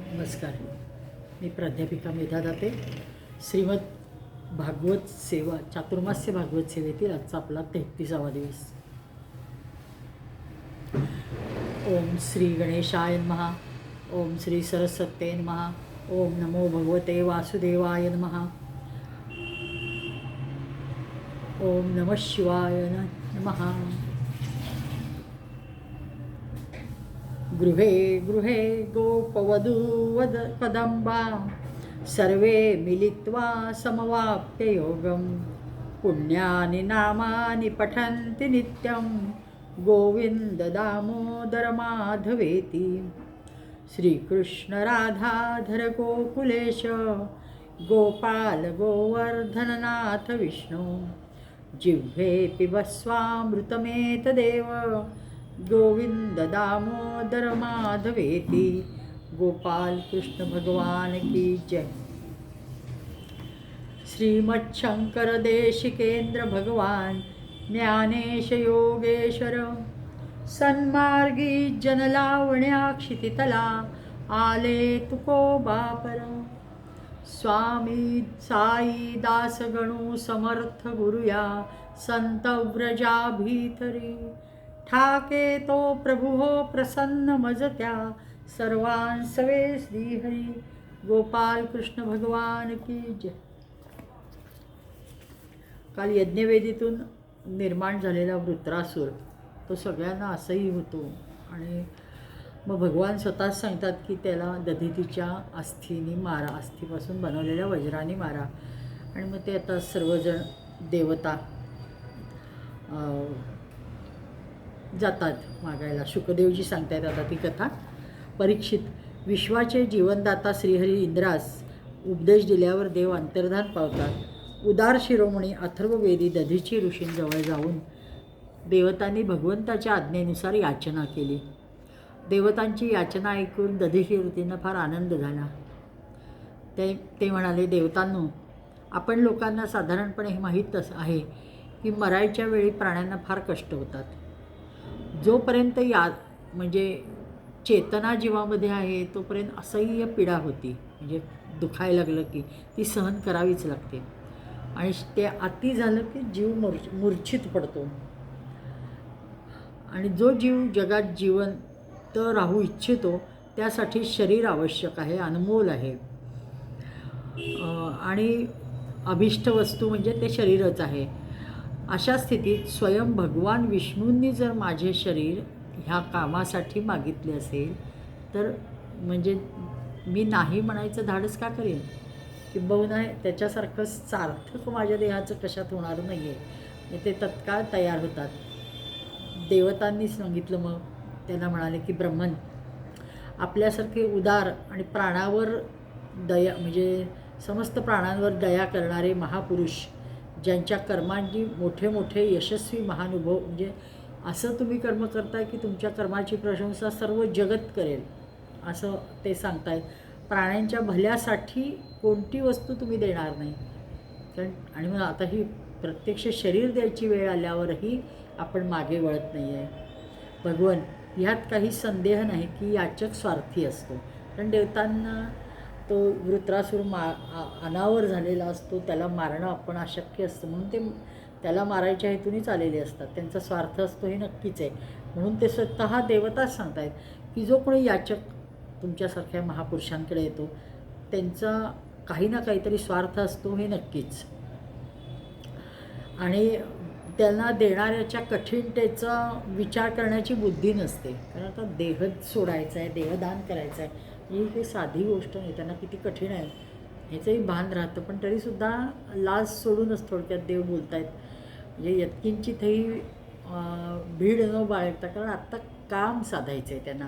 नमस्कार. मी प्राध्यापिका मेधा दाते. श्रीमद भागवत सेवा चातुर्मास्य भागवत सेवेतील आजचा आपला 33वा दिवस. ओम श्री गणेशाय नमः. ओम श्री सरस्वते नमः. ओम नमो भगवते वासुदेवाय नमः. ओम नमः शिवाय नमः. गृहे गृहे गोपवधूवद कदंबा सर्वे मिलित्वा समवाप्य योगं पुण्यानि नामानि पठन्ति नित्यं गोविंद दामोदर माधवेति. श्रीकृष्ण राधाधर गोकुलेश गोपाल गोवर्धननाथ विष्णु जिह्वे पिबस्वामृतमेतदेव गोविंद दामोदर माधवेति. गोपाल कृष्ण भगवान की जय. श्रीमच्छंकर देशिकेंद्र भगवान ज्ञानेश योगेश्वर सन्मार्गी जनलावण्या क्षितितला आले तुकोबापर. स्वामी साई दास गणू समर्थ गुरुया संत व्रजा भीतरी ठाके तो प्रभु हो प्रसन्न मजत्या सर्वांसवे श्रीहरी. गोपाल कृष्ण भगवान की जय. काल यज्ञवेदीतून निर्माण झालेला वृत्रासूर तो सगळ्यांना असह्य होतो आणि मग भगवान स्वतःच सांगतात की त्याला दधितीच्या अस्थीने मारा, अस्थीपासून बनवलेल्या वज्राने मारा. आणि मग ते आता सर्वजण देवता जातात मागायला. शुकदेवजी सांगतायत आता ती कथा. परीक्षित, विश्वाचे जीवनदाता श्रीहरी इंद्रास उपदेश दिल्यावर देव अंतर्धान पावतात. उदार शिरोमणी अथर्ववेदी दधीची ऋषींजवळ जाऊन देवतांनी भगवंताच्या आज्ञेनुसार याचना केली. देवतांची याचना ऐकून दधीची ऋतींना फार आनंद झाला. ते म्हणाले, देवतांनो, आपण लोकांना साधारणपणे हे माहीत आहे की मरायच्या वेळी प्राण्यांना फार कष्ट होतात. जोपर्यंत म्हणजे चेतना जीवामध्ये आहे तोपर्यंत असह्य पीडा होती. म्हणजे दुखायला लागलं की ती सहन करावीच लागते. आणि ते अति झालं की जीव मूर्छित पडतो. आणि जो जीव जगात जिवंत राहू इच्छितो त्यासाठी शरीर आवश्यक आहे, अनमोल आहे. आणि अभिष्ट वस्तू म्हणजे ते शरीरच आहे. अशा स्थितीत स्वयं भगवान विष्णूंनी जर माझे शरीर ह्या कामासाठी मागितले असेल तर म्हणजे मी नाही म्हणायचं धाडस का करेन? किंबहुना त्याच्यासारखं सार्थक माझ्या देहाचं कशात होणार नाही आहे. ते तत्काळ तयार होतात. देवतांनी सांगितलं. मग त्यांना म्हणाले की ब्रह्मन, आपल्यासारखे उदार आणि प्राणावर दया म्हणजे समस्त प्राणांवर दया करणारे महापुरुष, ज्यांच्या कर्मांनी मोठे मोठे यशस्वी महानुभव, म्हणजे असं तुम्ही कर्म करताय की तुमच्या कर्माची प्रशंसा सर्व जगत करेल असं ते सांगतायत. प्राण्यांच्या भल्यासाठी कोणती वस्तू तुम्ही देणार नाही. कारण आणि मग आता ही प्रत्यक्ष शरीर द्यायची वेळ आल्यावरही आपण मागे वळत नाही आहे. भगवन, ह्यात काही संदेह नाही की याचक स्वार्थी असतो. कारण देवतांना तो वृत्रासूर अनावर झालेला असतो, त्याला मारणं आपण अशक्य असतं. म्हणून ते त्याला मारायच्या हेतूनच आलेले असतात. त्यांचा स्वार्थ असतो हे नक्कीच आहे. म्हणून ते स्वतः देवताच सांगतायत की जो कोणी याचक तुमच्यासारख्या महापुरुषांकडे येतो त्यांचा काही ना काहीतरी स्वार्थ असतो हे नक्कीच. आणि त्यांना देणाऱ्याच्या कठीणतेचा विचार करण्याची बुद्धी नसते. कारण आता देह सोडायचा आहे, देहदान करायचं आहे, ही काही साधी गोष्ट नाही. त्यांना किती कठीण आहे ह्याचंही भान राहतं. पण तरीसुद्धा लाज सोडूनच थोडक्यात देव बोलत आहेत. म्हणजे यत्किंचितही भीड न बाळगता, कारण आत्ता काम साधायचं आहे त्यांना.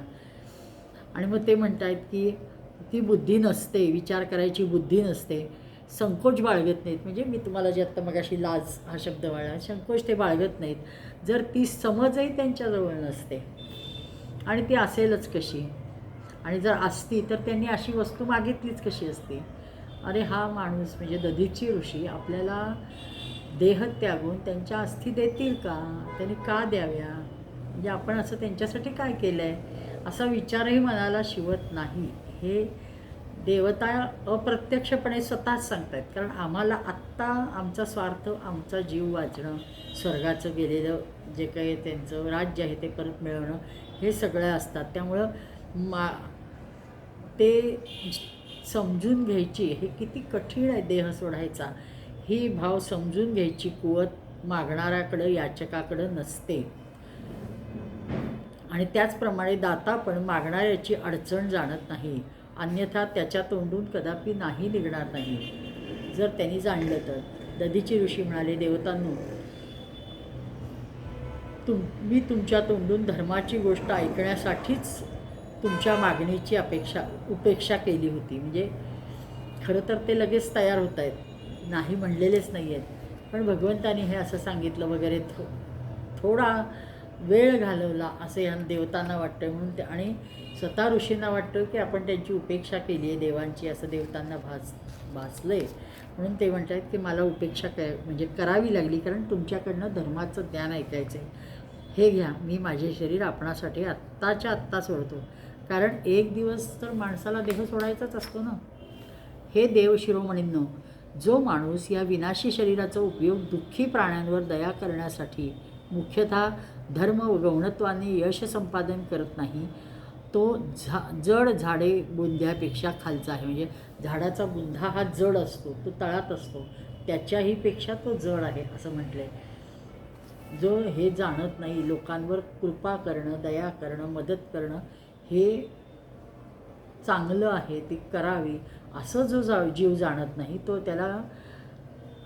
आणि मग ते म्हणत आहेत की ती बुद्धी नसते, विचार करायची बुद्धी नसते, संकोच बाळगत नाहीत. म्हणजे मी तुम्हाला जे आत्ता मगाशी लाज हा शब्द वाढला, संकोच ते बाळगत नाहीत. जर ती समजही त्यांच्याजवळ नसते आणि ती असेलच कशी, आणि जर असती तर त्यांनी अशी वस्तू मागितलीच कशी असती. अरे हा माणूस म्हणजे दधीची ऋषी आपल्याला देह त्यागून त्यांच्या अस्थी देतील का? त्यांनी का द्याव्या? म्हणजे आपण असं त्यांच्यासाठी काय केलं आहे असा विचारही मनाला शिवत नाही. हे देवता अप्रत्यक्षपणे स्वतःच सांगतायत, कारण आम्हाला आत्ता आमचा स्वार्थ, आमचा जीव वाचणं, स्वर्गाचं गेलेलं जे काही त्यांचं राज्य आहे ते परत मिळवणं, हे सगळं असतात. त्यामुळं ते समजून घ्यायची, हे किती कठीण आहे देह सोडायचा, ही भाव समजून घ्यायची कुवत मागणाऱ्याकडं, याचकाकडं नसते. आणि त्याचप्रमाणे दाता पण मागणाऱ्याची अडचण जाणत नाही, अन्यथा त्याच्या तोंडून कदापि नाही निघणार नाही, जर त्यांनी जाणलं तर. दधीची ऋषी म्हणाले, देवतांनो, मी तुमच्या तोंडून धर्माची गोष्ट ऐकण्यासाठीच तुमच्या मागणीची उपेक्षा केली होती. म्हणजे खरं तर ते लगेच तयार होत आहेत, नाही म्हणलेलेच नाही आहेत, पण भगवंतानी हे असं सांगितलं वगैरे, थोडा वेळ घालवला असं ह्या देवतांना वाटतं. म्हणून ते, आणि स्वतः ऋषींना वाटतं की आपण त्यांची उपेक्षा केली आहे देवांची, असं देवतांना भासलं आहे. म्हणून ते म्हणत आहेत की मला उपेक्षा म्हणजे करावी लागली, कारण तुमच्याकडनं धर्माचं ज्ञान ऐकायचं आहे. हे घ्या, मी माझे शरीर आपणासाठी आत्ताच्या आत्ता सोडतो, कारण एक दिवस तर माणसाला देह सोडायचाच असतो ना. हे देव शिरोमणींनो, जो माणूस या विनाशी शरीराचा उपयोग दुःखी प्राण्यांवर दया करण्यासाठी मुख्यतः धर्म व गौणत्वाने यश संपादन करत नाही, तो जड झाडे बुंध्यापेक्षा खालचा आहे. म्हणजे झाडाचा बुंधा हा जड असतो, तो तळात असतो, त्याच्याही पेक्षा तो जड आहे असं म्हटलं आहे. जो हे जाणत नाही, लोकांवर कृपा करणं, दया करणं, मदत करणं हे चांगलं आहे, ती करावी असं जो जीव जाणत नाही, तो त्याला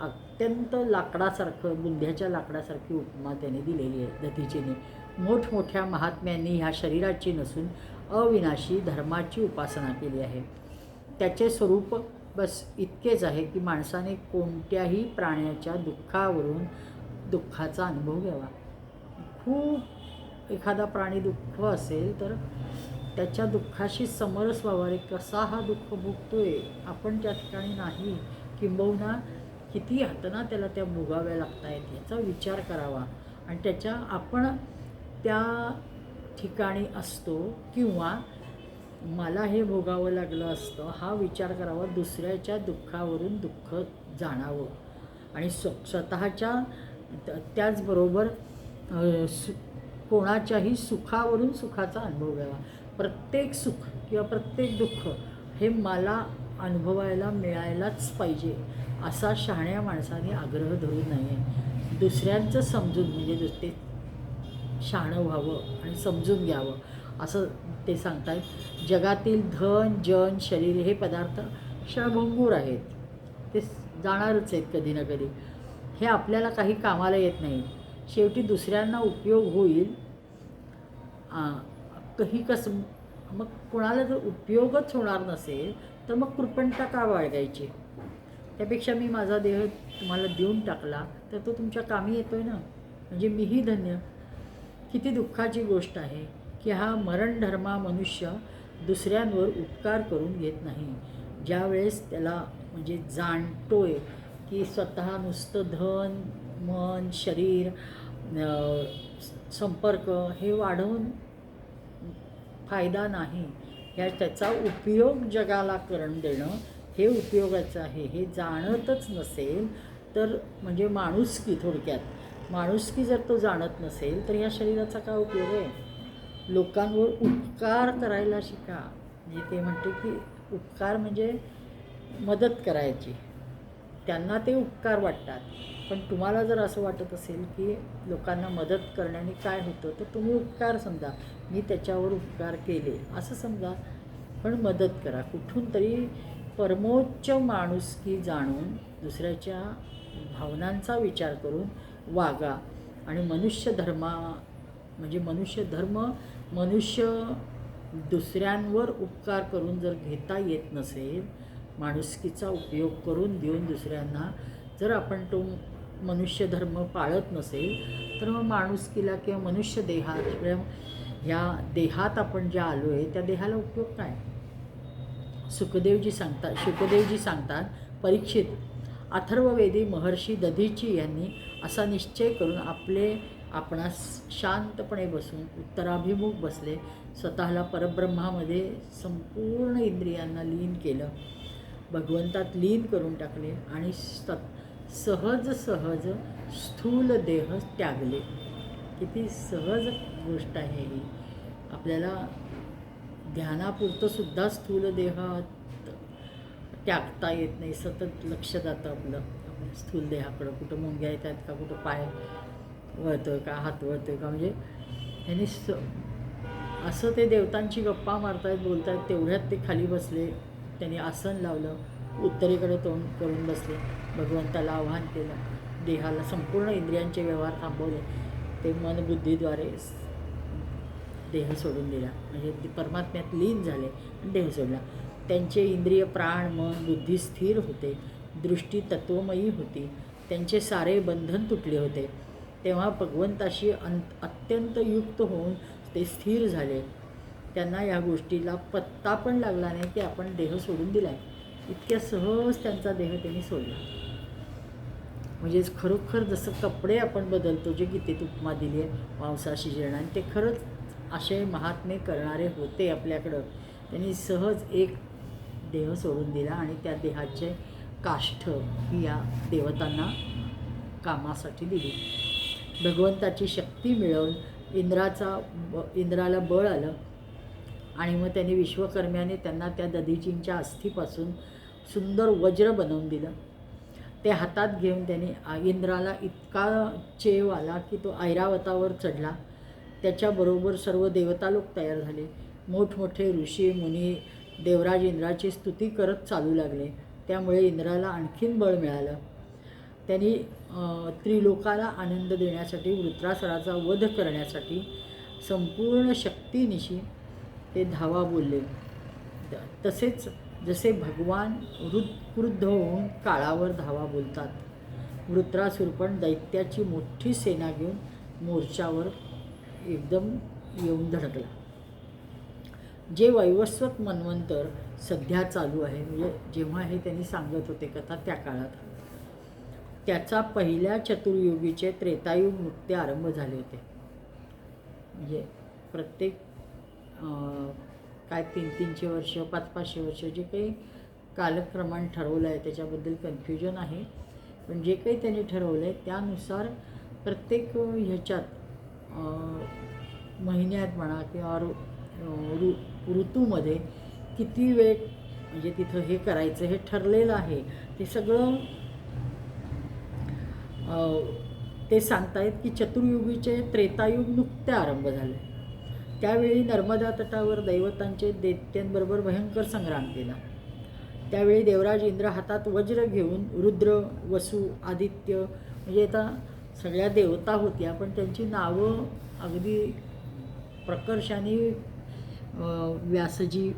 अत्यंत लाकडासारखं, बुंध्याच्या लाकडासारखी उपमा त्याने दिलेली आहे दधीचीने. मोठमोठ्या महात्म्यांनी ह्या शरीराची नसून अविनाशी धर्माची उपासना केली आहे. त्याचे स्वरूप बस इतकेच आहे की माणसाने कोणत्याही प्राण्याच्या दुःखावरून दुःखाचा अनुभव घ्यावा. खूप एखादा प्राणी दुःख असेल तर त्याच्या दुःखाशी समरस व्हावा. रे कसा हा दुःख भोगतोय, आपण त्या ठिकाणी नाही, किंबहुना किती यातना त्याला त्या भोगाव्या लागत आहेत याचा विचार करावा. आणि त्याच्या आपण त्या ठिकाणी असतो किंवा मला हे भोगावं लागलं असतं हा विचार करावा. दुसऱ्याच्या दुःखावरून दुःख जाणावं आणि स्वतःच्या त्याचबरोबर कोणाच्याही सुखावरून सुखाचा अनुभव घ्यावा. प्रत्येक सुख किंवा प्रत्येक दुःख हे मला अनुभवायला मिळायलाच पाहिजे असा शहाण्या माणसाने आग्रह धरू नये. दुसऱ्यांचं समजून, म्हणजे ते शहाणं व्हावं आणि समजून घ्यावं असं ते सांगतात. जगातील धन, जन, शरीर हे पदार्थ क्षणभंगूर आहेत, ते जाणारच आहेत कधी ना कधी. हे आपल्याला काही कामाला येत नाही. शेवटी दुसऱ्यांना उपयोग होईल काही कसं. मग कोणाला जर उपयोगच होणार नसेल तर मग कृपणता का बाळगायची. त्यापेक्षा मी माझा देह तुम्हाला देऊन टाकला तर तो तुमच्या कामी येतो आहे ना, म्हणजे मीही धन्य. किती दुःखाची गोष्ट आहे की हा मरणधर्मा मनुष्य दुसऱ्यांवर उपकार करून घेत नाही. ज्यावेळेस त्याला म्हणजे जाणतोय की स्वतः नुसतं धन, मन, शरीर, संपर्क हे वाढवून फायदा नाही, त्याचा उपयोग जगाला करून देणं हे उपयोगाचं आहे, हे जाणतच नसेल तर म्हणजे माणुसकी, थोडक्यात माणुसकी जर तो जाणत नसेल तर ह्या शरीराचा काय उपयोग आहे. लोकांवर उपकार करायला शिका. म्हणजे ते म्हणते की उपकार म्हणजे मदत करायची, त्यांना ते उपकार वाटतात. पण तुम्हाला जर असं वाटत असेल की लोकांना मदत करण्याने काय होतं तर तुम्ही उपकार समजा, मी त्याच्यावर उपकार केले असं समजा, पण मदत करा. कुठून तरी परमोच्च माणुसकी जाणून दुसऱ्याच्या भावनांचा विचार करून वागा. आणि मनुष्य दुसऱ्यांवर उपकार करून जर घेता येत नसेल, माणुसकीचा उपयोग करून देऊन दुसऱ्यांना जर आपण तो मनुष्य धर्म पाळत नसेल तर मग माणुसकीला किंवा मनुष्य देहात, ह्या देहात आपण ज्या आलो आहे त्या देहाला उपयोग काय. शुकदेवजी सांगतात, परीक्षित, अथर्ववेदी महर्षी दधीची यांनी असा निश्चय करून आपले आपणास शांतपणे बसून उत्तराभिमुख बसले, स्वतःला परब्रह्मामध्ये संपूर्ण इंद्रियांना लीन केलं, भगवंतात लीन करून टाकले आणि सहज सहज स्थूल देह त्यागले. किती सहज गोष्ट आहे ही. आपल्याला ध्यानापुरतंसुद्धा स्थूल देह त्यागता येत नाही. सतत लक्ष जातं आपलं स्थूल देहाकडं. कुठं मुंग्या येतात का, कुठं पाय वळतं का, हात वळतं का. म्हणजे त्यांनी असं ते देवतांची गप्पा मारतायत, बोलतायत, तेवढ्यात ते खाली बसले. त्यांनी आसन लावलं, उत्तरेकडे तोंड करून बसले, भगवंताला आवाहन केलं, देहाला संपूर्ण इंद्रियांचे व्यवहार थांबवले. ते मनबुद्धीद्वारे देह सोडून दिला, म्हणजे परमात्म्यात लीन झाले आणि देह सोडला. त्यांचे इंद्रिय, प्राण, मन, बुद्धी स्थिर होते, दृष्टी तत्वमयी होती, त्यांचे सारे बंधन तुटले होते. तेव्हा भगवंताशी अत्यंत युक्त होऊन ते स्थिर झाले. त्यांना या गोष्टीला पत्ता पण लागला नाही की आपण देह सोडून दिला आहे. इतक्या सहज त्यांचा देह त्यांनी सोडला. म्हणजेच खरोखर जसं कपडे आपण बदलतो, जे गीतेत उपमा दिली आहे मांसाशी जीर्ण, आणि ते खरंच असे महात्मे करणारे होते आपल्याकडं. त्यांनी सहज एक देह सोडून दिला आणि त्या देहाचे काष्ठ ही या देवतांना कामासाठी दिली. भगवंताची शक्ती मिळवून इंद्राला बळ आलं आणि मग त्यांनी विश्वकर्म्याने त्यांना त्या दधीचींच्या अस्थीपासून सुंदर वज्र बनवून दिलं. ते हातात घेऊन त्यांनी इंद्राला इतका चेव आला की तो ऐरावतावर चढला. त्याच्याबरोबर सर्व देवता लोक तयार झाले. मोठमोठे ऋषी मुनी देवराज इंद्राची स्तुती करत चालू लागले. त्यामुळे इंद्राला आणखीन बळ मिळालं. त्यांनी त्रिलोकाला आनंद देण्यासाठी, वृत्रासुराचा वध करण्यासाठी संपूर्ण शक्तीनिशी ते धावा बोलले. तसेच जसे भगवान क्रुद्ध होऊन काळावर धावा बोलतात, वृत्रासुर पण दैत्याची मोठी सेना घेऊन मोर्चावर एकदम येऊन धडकला. जे वैवस्वत मन्वंतर सध्या चालू आहे, म्हणजे जेव्हा हे त्यांनी सांगत होते कथा त्या काळात, त्याचा पहिल्या चतुर्युगीचे त्रेतायुग नुकते आरंभ झाले होते. म्हणजे प्रत्येक काय 300-300 वर्ष, 500-500 वर्ष जे काही कालक्रमाने ठरवलं आहे त्याच्याबद्दल कन्फ्युजन आहे. पण जे काही त्यांनी ठरवलं आहे त्यानुसार प्रत्येक ह्याच्यात महिन्यात म्हणा किंवा ऋतूमध्ये किती वेळ म्हणजे तिथं हे करायचं हे ठरलेलं आहे. ते सगळं ते सांगतायत की चतुर्युगीचे त्रेतायुग नुकते आरंभ झाले. त्यावेळी नर्मदा तटावर दैवतांचे दैत्यांबरोबर भयंकर संग्राम केला. त्यावेळी देवराज इंद्र हातात वज्र घेऊन रुद्र, वसु, आदित्य, म्हणजे आता सगळ्या देवता होत्या, पण त्यांची नावं अगदी प्रकर्षाने व्यासजी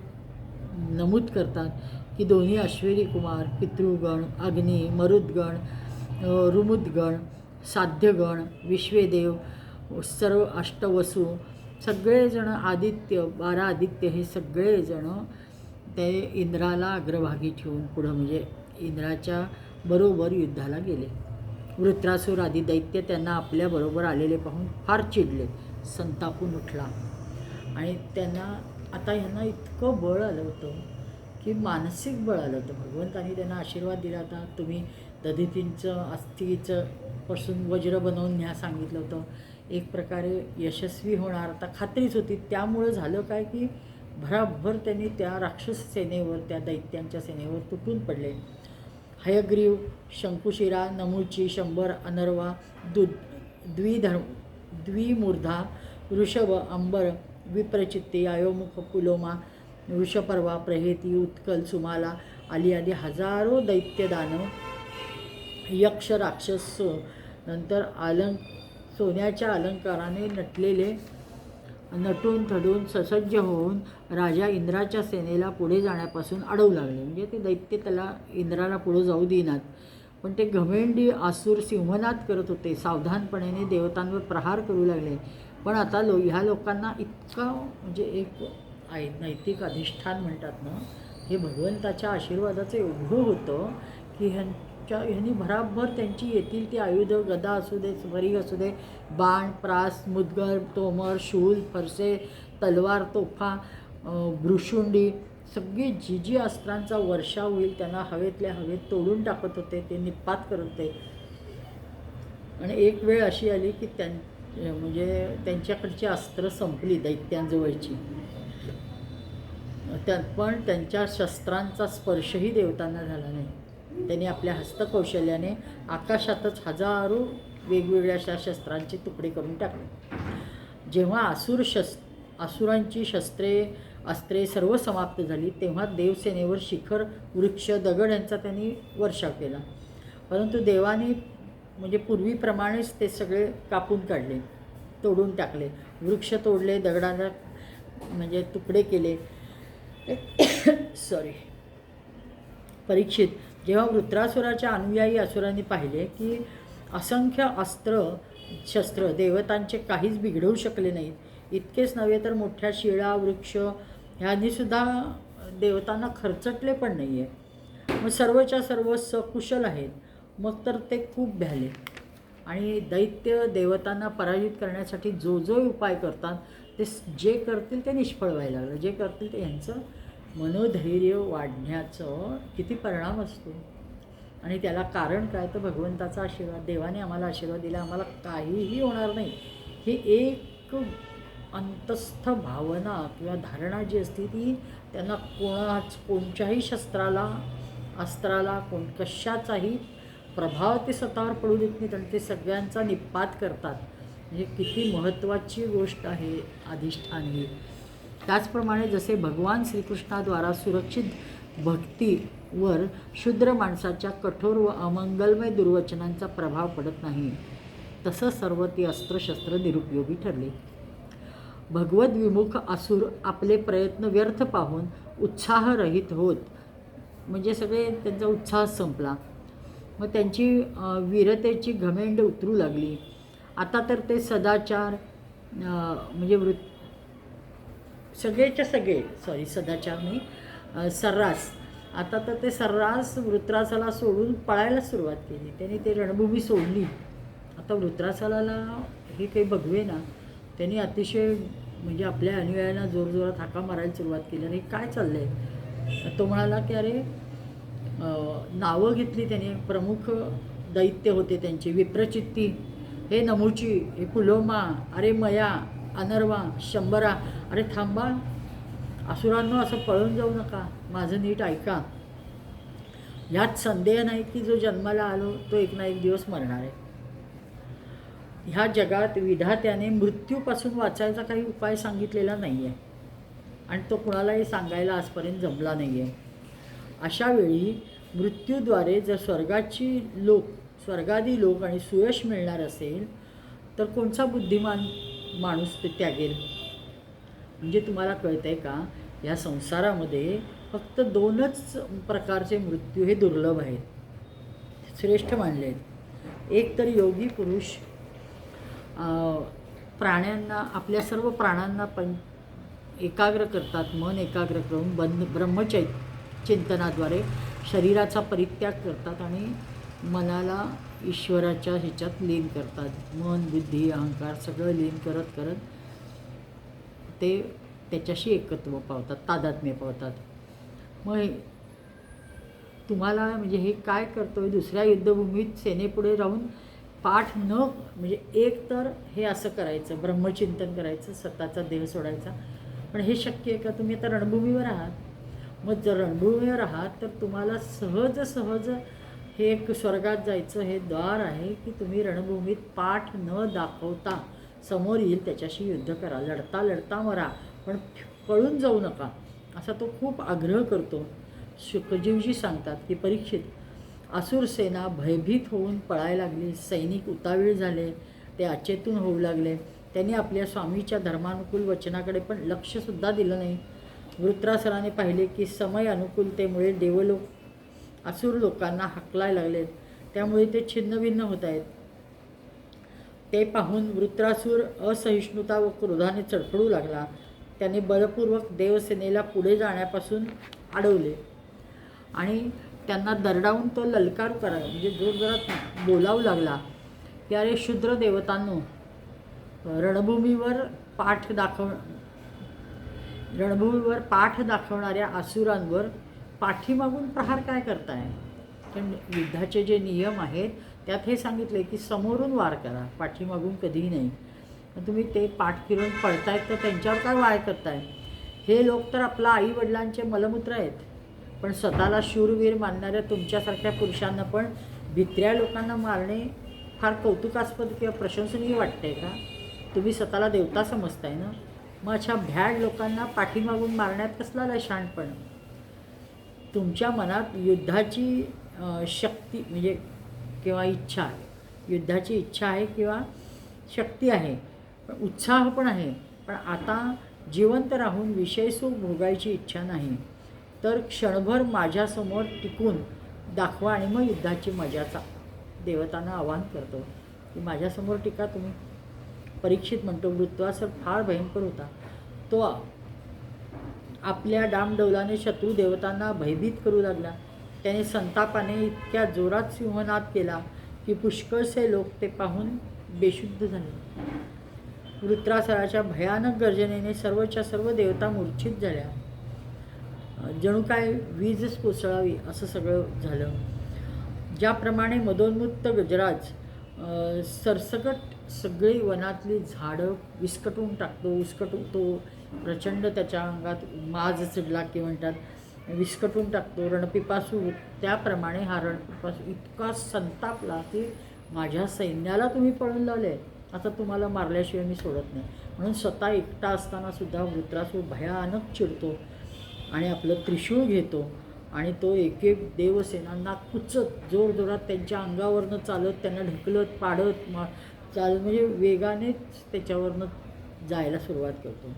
नमूद करतात की दोन्ही अश्विनी कुमार, पितृगण, अग्नी, मरुद्गण, रुमुद्गण, साध्यगण, विश्वेदेव, सर्व अष्टवसू, सगळेजण आदित्य, 12 आदित्य, हे सगळेजण ते इंद्राला अग्रभागी ठेवून पुढं म्हणजे इंद्राच्या बरोबर युद्धाला गेले. वृत्रासुर आदी दैत्य त्यांना आपल्याबरोबर आलेले पाहून फार चिडले, संतापून उठला आणि त्यांना आता ह्यांना इतकं बळ आलं होतं की मानसिक बळ आलं होतं. भगवंतांनी त्यांना आशीर्वाद दिला होता, तुम्ही दधितींचं अस्थिचं पासून वज्र बनवून न्या सांगितलं होतं. एक प्रकारे यशस्वी होणार आता खात्रीच होती. त्यामुळं झालं काय की भराभर त्यांनी त्या राक्षस सेनेवर, त्या दैत्यांच्या सेनेवर तुटून पडले. हयग्रीव, शंकुशिरा, नमुची, शंभर, अनर्वा, द्विमूर्धा, ऋषभ, अंबर, विप्रचित्ती, अयोमुख, पुलोमा, वृषपर्वा, प्रहेती, उत्कल, सुमाला आदी हजारो दैत्य, दानव, यक्ष, राक्षस, नंतर सोन्याच्या अलंकाराने नटलेले नटून थडून ससज्ज होऊन राजा इंद्राच्या सेनेला पुढे जाण्यापासून अडवू लागले. म्हणजे ते दैत्य त्याला इंद्राला पुढे जाऊ देईनात. पण ते घमेंडी आसूर सिंहनाद करत होते, सावधानपणे देवतांवर प्रहार करू लागले. पण आता ह्या लोकांना इतका म्हणजे एक नैतिक अधिष्ठान म्हणतात ना, हे भगवंताच्या आशीर्वादाचं एवढं होतं की ह्यांनी भराभर त्यांची येतील ती आयुधं, गदा असू दे, भरीग असू दे, बाण, प्रास, मुदगर, तोमर, शूल, फरसे, तलवार, तोफा, भ्रुशुंडी, सगळी जी जी अस्त्रांचा वर्षाव होईल त्यांना हवेतल्या हवेत तोडून टाकत होते, ते निपात करत होते. आणि एक वेळ अशी आली की म्हणजे त्यांच्याकडची अस्त्र संपली दैत्यांजवळची. पण त्यांच्या शस्त्रांचा स्पर्शही देवतांना झाला नाही. त्यांनी आपल्या हस्तकौशल्याने आकाशातच हजारो वेगवेगळ्या अशा शस्त्रांचे तुकडे करून टाकले. जेव्हा असुरांची अस्त्रे सर्व समाप्त झाली तेव्हा देवसेनेवर शिखर, वृक्ष, दगड यांचा त्यांनी वर्षाव केला. परंतु देवाने म्हणजे पूर्वीप्रमाणेच ते सगळे कापून काढले, तोडून टाकले. वृक्ष तोडले, दगडांना म्हणजे तुकडे केले. परीक्षित, जेव्हा वृत्रासुराच्या अनुयायी असुरांनी पाहिले की असंख्य शस्त्र देवतांचे काहीच बिघडवू शकले नाहीत, इतकेच नव्हे तर मोठ्या शिळा, वृक्ष ह्यांनीसुद्धा देवतांना खर्चटले पण नाही आहे, मग सर्वच्या सर्व सकुशल आहेत, मग तर ते खूप भ्याले. आणि दैत्य देवतांना पराजित करण्यासाठी जो जो उपाय करतात ते जे करतील ते निष्फळ व्हायला लागलं. जे करतील ते यांचं मनोधैर्य वाढण्याचं किती परिणाम असतो. आणि त्याला कारण काय, तर भगवंताचा आशीर्वाद. देवाने आम्हाला आशीर्वाद दिला, आम्हाला काहीही होणार नाही ही एक अंतस्थ भावना किंवा धारणा जी असते ती त्यांना कोणत्याही अस्त्राला कशाचाही प्रभाव ते स्वतःवर पडू देत नाहीत आणि ते सगळ्यांचा निपात करतात. म्हणजे किती महत्त्वाची गोष्ट आहे अधिष्ठान ही. त्याचप्रमाणे जसे भगवान श्रीकृष्णाद्वारा सुरक्षित भक्तीवर शूद्र माणसाच्या कठोर व अमंगलमय दुर्वचनांचा प्रभाव पडत नाही, तसं सर्व ती अस्त्रशस्त्र निरुपयोगी ठरली. भगवद्विमुख असुर आपले प्रयत्न व्यर्थ पाहून उत्साहरहित होत, म्हणजे सगळे त्यांचा उत्साह संपला. मग त्यांची वीरतेची घमेंड उतरू लागली. आता तर ते सदाचार म्हणजे सदाचार नाही, सर्रास. आता तर ते सर्रास वृत्रासाला सोडून पळायला सुरुवात केली. त्यांनी ते रणभूमी सोडली. आता वृत्रासाला हे काही बघवे ना, त्यांनी अतिशय म्हणजे आपल्या अनुयायांना जोरजोरात हाका मारायला सुरुवात केली. आणि काय चाललं आहे, तो म्हणाला की अरे नावं घेतली त्याने. प्रमुख दैत्य होते त्यांचे, विप्रचित्ती, हे नमुची, हे पुलोमा, अरे मया, अनर्वा, शंभरा. अरे थांबा असुरांनो, असं पळून जाऊ नका, माझं नीट ऐका. ह्यात संदेह नाही की जो जन्माला आलो तो एक ना एक दिवस मरणार आहे. ह्या जगात विधात्याने मृत्यूपासून वाचायचा काही उपाय सांगितलेला नाही आहे आणि तो कुणालाही सांगायला आजपर्यंत जमला नाही आहे. अशा वेळी मृत्यूद्वारे जर स्वर्गादी लोक आणि सुयश मिळणार असेल तर कोणता बुद्धिमान माणूस ते त्यागेल. म्हणजे तुम्हाला कळतं आहे का, या संसारामध्ये फक्त 2च प्रकारचे मृत्यू हे दुर्लभ आहेत, श्रेष्ठ मानले आहेत. एक तर योगी पुरुष प्राण्यांना, आपल्या सर्व प्राणांना एकाग्र करतात, मन एकाग्र करून चिंतनाद्वारे शरीराचा परित्याग करतात आणि मनाला ईश्वराच्या ह्याच्यात लीन करतात. मन, बुद्धी, अहंकार सगळं लीन करत करत ते त्याच्याशी एकत्व पावतात, तादात्म्य पावतात. मग तुम्हाला म्हणजे हे काय करतो आहे, दुसऱ्या युद्धभूमीत सेनेपुढे राहून पाठ म्हणजे एक तर हे असं करायचं, ब्रह्मचिंतन करायचं, स्वतःचा देह सोडायचा. पण हे शक्य आहे का, तुम्ही आता रणभूमीवर आहात. मग जर रणभूमीवर आहात तर तुम्हाला सहज हे एक स्वर्गात जायचं हे द्वार आहे की तुम्ही रणभूमीत पाठ न दाखवता समोर येईल त्याच्याशी युद्ध करा, लढता मरा, पण पळून जाऊ नका, असा तो खूप आग्रह करतो. शुकजीवजी सांगतात की परीक्षित, असुर सेना भयभीत होऊन पळायला लागली. सैनिक उतावीळ झाले, ते अचेतून होऊ लागले. त्यांनी आपल्या स्वामीच्या धर्मानुकूल वचनाकडे पण लक्षसुद्धा दिलं नाही. वृत्रासुराने पाहिले की समय अनुकूलतेमुळे देवलोक असुर लोकांना हाकलायला लागलेत, त्यामुळे ते छिन्नभिन्न होत आहेत. ते पाहून वृत्रासूर असहिष्णुता व क्रोधाने चडपडू लागला. त्याने बलपूर्वक देवसेनेला पुढे जाण्यापासून अडवले आणि त्यांना दरडावून तो ललकारू करायला म्हणजे जोरजोरात बोलावू लागला की अरे शूद्र देवतांनो, रणभूमीवर पाठ दाखवणाऱ्या असुरांवर पाठीमागून प्रहार काय करताय? कारण युद्धाचे जे नियम आहेत त्यात हे सांगितले की समोरून वार करा, पाठीमागून कधीही नाही. तुम्ही ते पाठ फिरून पळतायत तर त्यांच्यावर काय वार करताय? हे लोक तर आपल्या आईवडिलांचे मलमूत्र आहेत, पण स्वतःला शूरवीर मानणाऱ्या तुमच्यासारख्या पुरुषांना पण भित्र्या लोकांना मारणे फार कौतुकास्पद किंवा प्रशंसनीय वाटते का? तुम्ही स्वतःला देवता समजताय ना? मग अशा भ्याड लोकांना पाठीमागून मारण्यात कसला लय शहाणपण? तुमच्या मनात युद्धाची शक्ती म्हणजे किंवा इच्छा आहे, युद्धाची इच्छा आहे किंवा शक्ती आहे, पण उत्साह पण आहे, पण आता जिवंत राहून विषयसुख भोगायची इच्छा नाही. तर क्षणभर माझ्यासमोर टिकून दाखवा आणि मग युद्धाची मजाचा देवतांना आवाहन करतो की माझ्यासमोर टिका तुम्ही. परीक्षित म्हणतो वृत्रासुर फार भयंकर होता. तो आपल्या डामडौलाने शत्रू देवतांना भयभीत करू लागला. त्याने संतापाने इतक्या जोरात सिंहनाद केला की पुष्कळसे लोक ते पाहून बेशुद्ध झाले. वृत्रासुराच्या भयानक गर्जनेने सर्वच्या सर्व देवता मूर्छित झाल्या. जणू काय वीजच कोसळावी असं सगळं झालं. ज्याप्रमाणे मदोन्मुक्त गजराज सरसकट सगळी वनातली झाडं विस्कटून टाकतो, उसकटतो, प्रचंड त्याच्या अंगात माज चढला की म्हणतात विस्कटून टाकतो रणपिपासू, त्याप्रमाणे हा रणपिपासू इतका संतापला की माझ्या सैन्याला तुम्ही पळून लावले, आता तुम्हाला मारल्याशिवाय मी सोडत नाही. म्हणून स्वतः एकटा असतानासुद्धा वृत्रासूर भयानक चिडतो आणि आपलं त्रिशूळ घेतो आणि तो एक एक देवसेनांना कुचत जोरजोरात त्यांच्या अंगावरनं चालत त्यांना ढकलत पाडत चालत म्हणजे वेगानेच त्याच्यावरनं जायला सुरुवात करतो.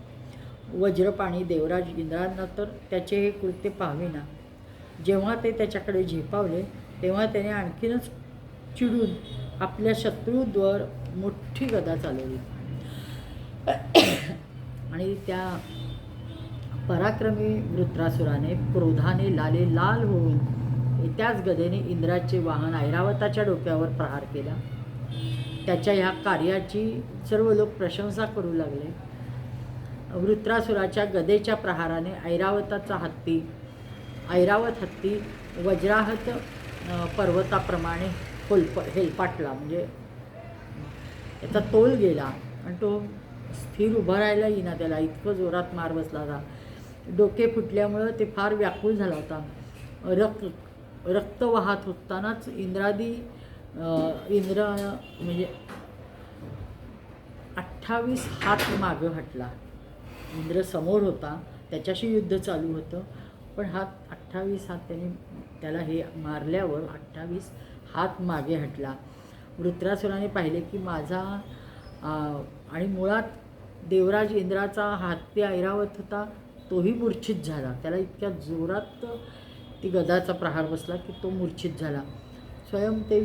वज्रपाणी देवराज इंद्रांना तर त्याचे हे कृत्य पाहावेना. जेव्हा ते त्याच्याकडे झेपावले तेव्हा त्याने आणखीनच चिडून आपल्या शत्रूद्वार मोठी गदा चालवली आणि त्या पराक्रमी वृत्रासुराने क्रोधाने लाल होऊन त्याच गदेने इंद्राचे वाहन ऐरावताच्या डोक्यावर प्रहार केला. त्याच्या ह्या कार्याची सर्व लोक प्रशंसा करू लागले. वृत्रासुराच्या गदेच्या प्रहाराने ऐरावत हत्ती वज्राहत पर्वताप्रमाणे हेलपाटला म्हणजे त्याचा तोल गेला आणि तो स्थिर उभा राहायला येईना, त्याला इतकं जोरात मार बसला होता. डोके फुटल्यामुळं ते फार व्याकुळ झाला होता. रक्त वाहत होतानाच इंद्र म्हणजे 28 हात मागं हटला. इंद्र समोर होता, त्याच्याशी युद्ध चालू होतं, पण 28 हात त्याला हे मारल्यावर 28 हात मागे हटला. वृत्रासुराने पाहिले की माझा आणि मुळात देवराज इंद्राचा हत्ती ऐरावत होता तोही मूर्छित झाला. त्याला इतक्या जोरात ती गदाचा प्रहार बसला की तो मूर्छित झाला. स्वयं ते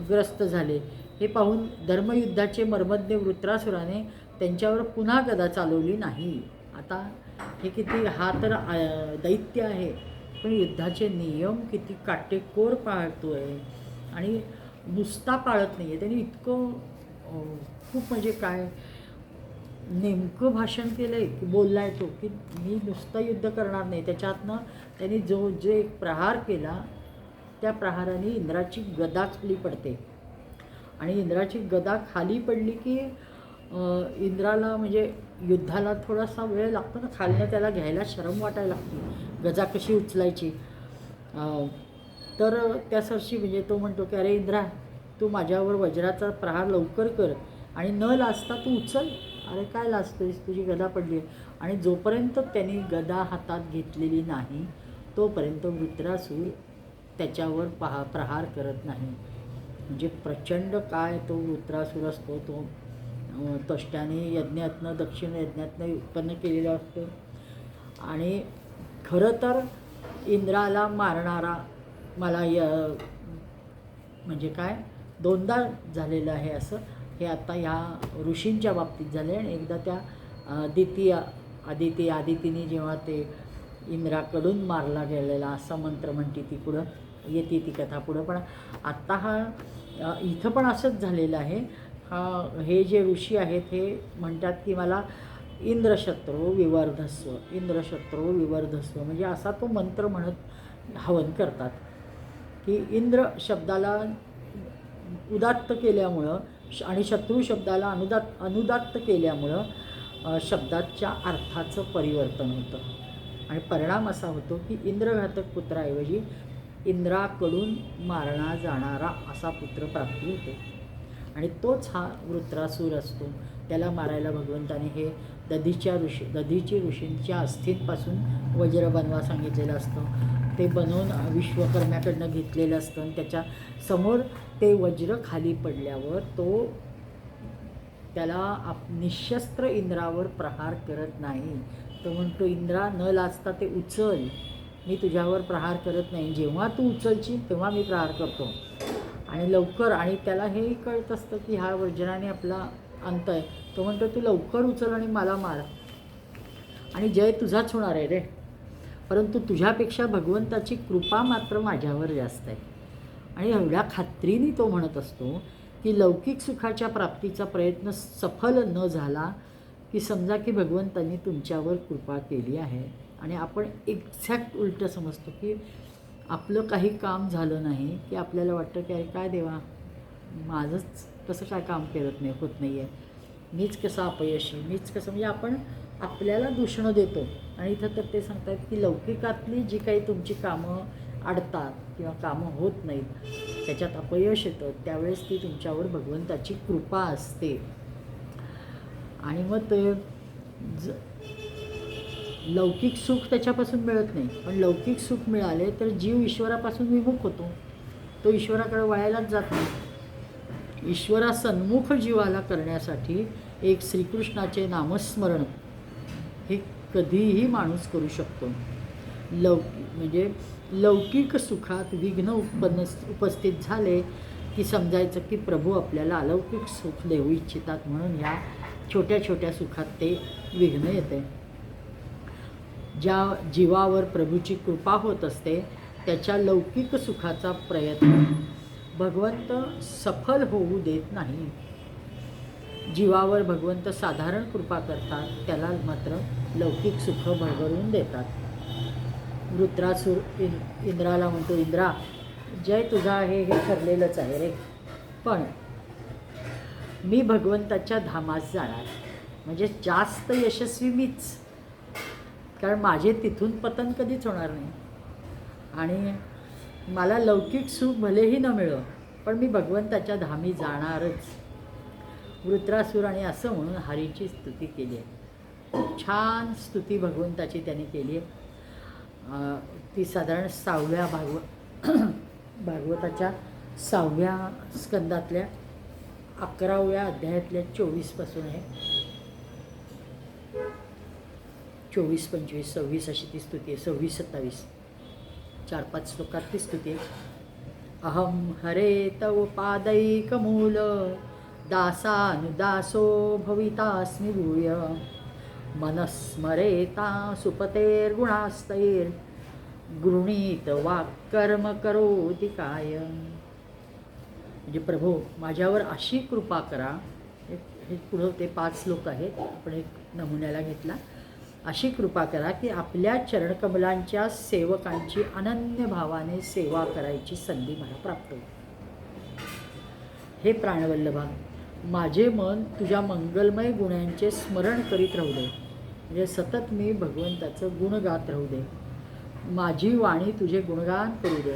ग्रस्त झाले. हे पाहून धर्मयुद्धाचे मर्मज्ञ वृत्रासुराने त्यांच्यावर पुन्हा गदा चालवली नाही. आता हे किती, हा तर दैत्य आहे पण युद्धाचे नियम किती काटेकोर पाळतो आहे आणि नुसता पाळत नाही आहे. त्यांनी इतकं खूप म्हणजे काय नेमकं भाषण केलं आहे की बोलला आहे तो की मी नुसतं युद्ध करणार नाही. त्याच्यातनं त्यांनी जे प्रहार केला त्या प्रहाराने इंद्राची गदा खाली पडते आणि इंद्राची गदा खाली पडली की इंद्राला म्हणजे युद्धाला थोडासा वेळ लागतो ना, खालनं त्याला घ्यायला शरम वाटायला लागते गदा कशी उचलायची. तर त्यासाठी म्हणजे तो म्हणतो की अरे इंद्रा, तू माझ्यावर वज्राचा प्रहार लवकर कर आणि न लाजता तू उचल. अरे काय लाजतोयस, तुझी गदा पडली. आणि जोपर्यंत त्यांनी गदा हातात घेतलेली नाही तोपर्यंत वृत्रासूर त्याच्यावर प्रहार करत नाही. म्हणजे प्रचंड काय तो वृत्रासूर असतो, तो तष्ट्याने यज्ञातनं दक्षिण यज्ञातनं उत्पन्न केलेला असतो. आणि खरं तर इंद्राला मारणारा मला म्हणजे काय दोनदा झालेलं आहे असं. हे आता ह्या ऋषींच्या बाबतीत झाले आणि एकदा त्या आदितीने जेव्हा ते इंद्राकडून मारला गेलेला असा मंत्र म्हणते ती पुढं येते ती कथा पुढं. पण आत्ता हा इथं पण असंच झालेलं आहे. हे जे ऋषी आहेत हे म्हणतात की मला इंद्रशत्रू विवर्धस्व, इंद्रशत्रू विवर्धस्व म्हणजे असा तो मंत्र म्हणत हवन करतात की इंद्र शब्दाला उदात्त केल्यामुळं आणि शत्रू शब्दाला अनुदात्त केल्यामुळं शब्दाच्या अर्थाचं परिवर्तन होतं आणि परिणाम असा होतो की इंद्रघातक पुत्राऐवजी इंद्राकडून मारला जाणारा असा पुत्र प्राप्ती होते. आणि तोच हा वृत्रासूर असतो. त्याला मारायला भगवंताने हे दधीची ऋषींच्या अस्थींपासून वज्र बनवा सांगितलेलं असतं. ते बनवून विश्वकर्म्याकडनं घेतलेलं असतं आणि त्याच्या समोर ते वज्र खाली पडल्यावर तो त्याला निशस्त्र इंद्रावर प्रहार करत नाही. तो म्हणतो इंद्रा न लाजता ते उचल, मी तुझ्यावर प्रहार करत नाही, जेव्हा तू उचलशील तेव्हा मी प्रहार करतो आणि लवकर. आणि त्याला हेही कळत असतं की हा वज्राने आपला अंत आहे. तो म्हणतो तू लवकर उचल आणि मला मार आणि जय तुझाच होणार आहे रे, परंतु तुझ्यापेक्षा भगवंताची कृपा मात्र माझ्यावर जास्त आहे. आणि एवढ्या खात्रीने तो म्हणत असतो की लौकिक सुखाच्या प्राप्तीचा प्रयत्न सफल न झाला की समजा की भगवंतांनी तुमच्यावर कृपा केली आहे. आणि आपण एक्झॅक्ट उलटं समजतो की आपलं काही काम झालं नाही की आपल्याला वाटतं की अरे काय देवा माझंच कसं काय काम करत नाही, होत नाही आहे, मीच कसं अपयशी, मीच कसं, म्हणजे आपण आपल्याला दूषणं देतो. आणि इथं तर ते सांगतात की लौकिकातली जी काही तुमची कामं अडतात किंवा कामं होत नाहीत त्याच्यात अपयश येतं त्यावेळेस ती तुमच्यावर भगवंताची कृपा असते. आणि मग ते लौकिक सुख त्याच्यापासून मिळत नाही. पण लौकिक सुख मिळाले तर जीव ईश्वरापासून विमुख होतो, तो ईश्वराकडे वळायलाच जात नाही. ईश्वरासन्मुख जीवाला करण्यासाठी एक श्रीकृष्णाचे नामस्मरण हे कधीही माणूस करू शकतो. म्हणजे लौकिक सुखात विघ्न उपस्थित झाले की समजायचं की प्रभू आपल्याला अलौकिक सुख देऊ इच्छितात, म्हणून ह्या छोट्या छोट्या सुखात ते विघ्न येते. ज्या जीवावर प्रभूची कृपा होत असते त्याच्या लौकिक सुखाचा प्रयत्न भगवंत सफल होऊ देत नाही. जीवावर भगवंत साधारण कृपा करतात, त्याला मात्र लौकिक सुख भरभरून देतात. वृत्रासूर इंद्राला म्हणतो इंद्रा जय तुझा हे ठरलेलंच आहे रे, पण मी भगवंताच्या धामास जाणार, म्हणजे जास्त यशस्वी मीच, कारण माझे तिथून पतन कधीच होणार नाही. आणि मला लौकिक सुख भलेही न मिळो पण मी भगवंताच्या धामी जाणारच. वृत्रासूराने असं म्हणून हरीची स्तुती केली आहे. खूप छान स्तुती भगवंताची त्याने केली आहे. ती साधारण 6व्या भागवताच्या 6व्या स्कंदातल्या 11व्या अध्यायातल्या 24पासून आहे. 24, 25, 26 अशी ती स्तुती आहे. 26, 27 4-5 श्लोकात ती स्तुती आहे. अहम हरे तव पादैकमूल दासानुदासो भवितास्मि भूय मनस्मरेता सुपतेर्गुणास्तैर् गृणीत वाक्कर्म करोति काय. म्हणजे प्रभो माझ्यावर अशी कृपा करा. हे पुढं ते 5 श्लोक आहेत, आपण एक नमुन्याला घेतला. अशी कृपा करा की आपल्या चरणकमलांच्या सेवकांची अनन्य भावाने सेवा करायची संधी मला प्राप्त होईल. हे प्राणवल्लभा माझे मन तुझ्या मंगलमय गुणांचे स्मरण करीत राहू दे, म्हणजे सतत मी भगवंताचं गुण गात राहू दे. माझी वाणी तुझे गुणगान करू दे.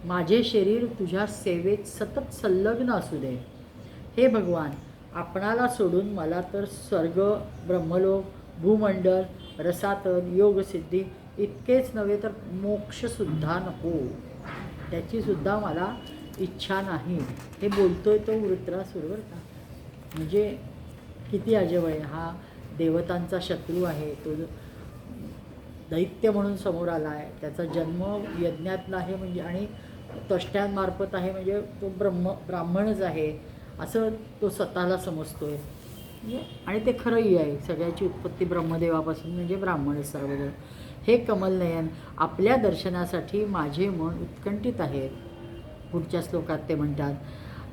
माझे शरीर तुझ्या सेवेत सतत संलग्न असू दे. हे भगवान आपणाला सोडून मला तर स्वर्ग, ब्रह्मलोक, भूमंडल, रसातल, योगसिद्धी इतकेच नव्हे तर मोक्षसुद्धा नको, त्याचीसुद्धा मला इच्छा नाही. हे बोलतोय तो वृत्रासूर बरं का. म्हणजे किती अजब आहे. हा देवतांचा शत्रू आहे, तो दैत्य म्हणून समोर आला आहे, त्याचा जन्म यज्ञातला आहे म्हणजे आणि तष्ट्यांमार्फत आहे म्हणजे तो ब्राह्मणच आहे असं तो स्वतःला समजतोय. आणि ते खरंही आहे. सगळ्याची उत्पत्ती ब्रह्मदेवापासून म्हणजे ब्राह्मणच सर्वजण. हे कमलनयन, आपल्या दर्शनासाठी माझे मन उत्कंठित आहे. पुढच्या श्लोकात ते म्हणतात,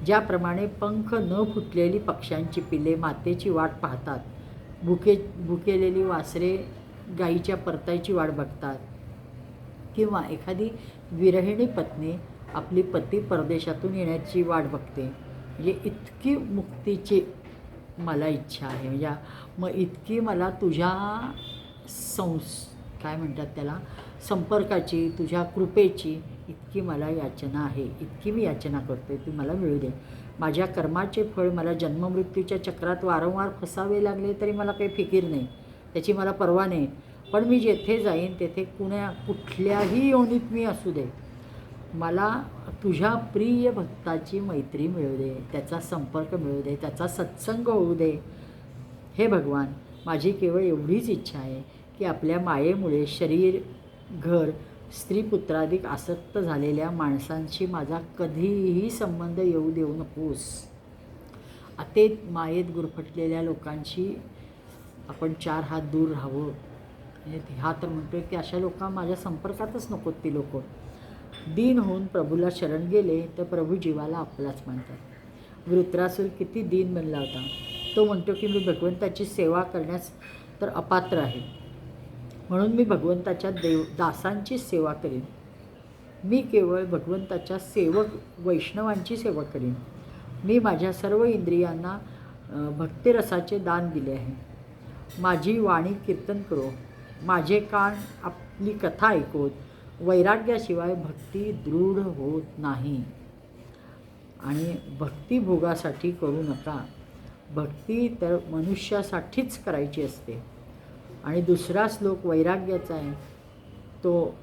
ज्याप्रमाणे पंख न फुटलेली पक्ष्यांची पिले मातेची वाट पाहतात, भुकेलेली वासरे गाईच्या परतायची वाट बघतात, किंवा एखादी विरहिणी पत्नी आपली पती परदेशातून येण्याची वाट बघते. म्हणजे इतकी मुक्तीची मला इच्छा आहे. म्हणजे मग इतकी मला तुझ्या काय म्हणतात त्याला, संपर्काची, तुझ्या कृपेची इतकी मला याचना आहे. इतकी मी याचना करतोय, ती मला मिळू दे. माझ्या कर्माचे फळ मला जन्ममृत्यूच्या चक्रात वारंवार फसावे लागले तरी मला काही फिकीर नाही, त्याची मला पर्वा नाही. पण मी जेथे जाईन तेथे कुठल्याही योनीत मी असू दे, मला तुझ्या प्रिय भक्ताची मैत्री मिळू दे, त्याचा संपर्क मिळू दे, त्याचा सत्संग होऊ दे. हे भगवान, माझी केवळ एवढीच इच्छा आहे की आपल्या मायेमुळे शरीर, घर, स्त्री पुत्राधिक आसक्त झालेल्या माणसांशी माझा कधीही संबंध येऊ देऊ नकोस. अतेत मायेत गुरफटलेल्या लोकांशी आपण 4 हात दूर राहावं. म्हणजे हा तर म्हणतोय की अशा लोकांना माझ्या संपर्कातच नकोत. ती लोक दीन होऊन प्रभूला शरण गेले तर प्रभू जीवाला आपलाच मानतात. वृत्रासुर किती दीन बनला होता. तो म्हणतो की मी भगवंताची सेवा करण्यास तर अपात्र आहे, म्हणून मी भगवंताच्या दासांची सेवा करीन. मी केवळ भगवंताच्या सेवक वैष्णवांची सेवा करीन. मी माझ्या सर्व इंद्रियांना भक्तिरसाचे दान दिले आहे. माझी वाणी कीर्तन करो, माझे कान आपली कथा ऐकोत. वैराग्याशिवाय भक्ती दृढ होत नाही. आणि भक्तिभोगासाठी करू नका. भक्ती तर मनुष्यासाठीच करायची असते. आणि दुसरा श्लोक वैराग्याचा आहे. तो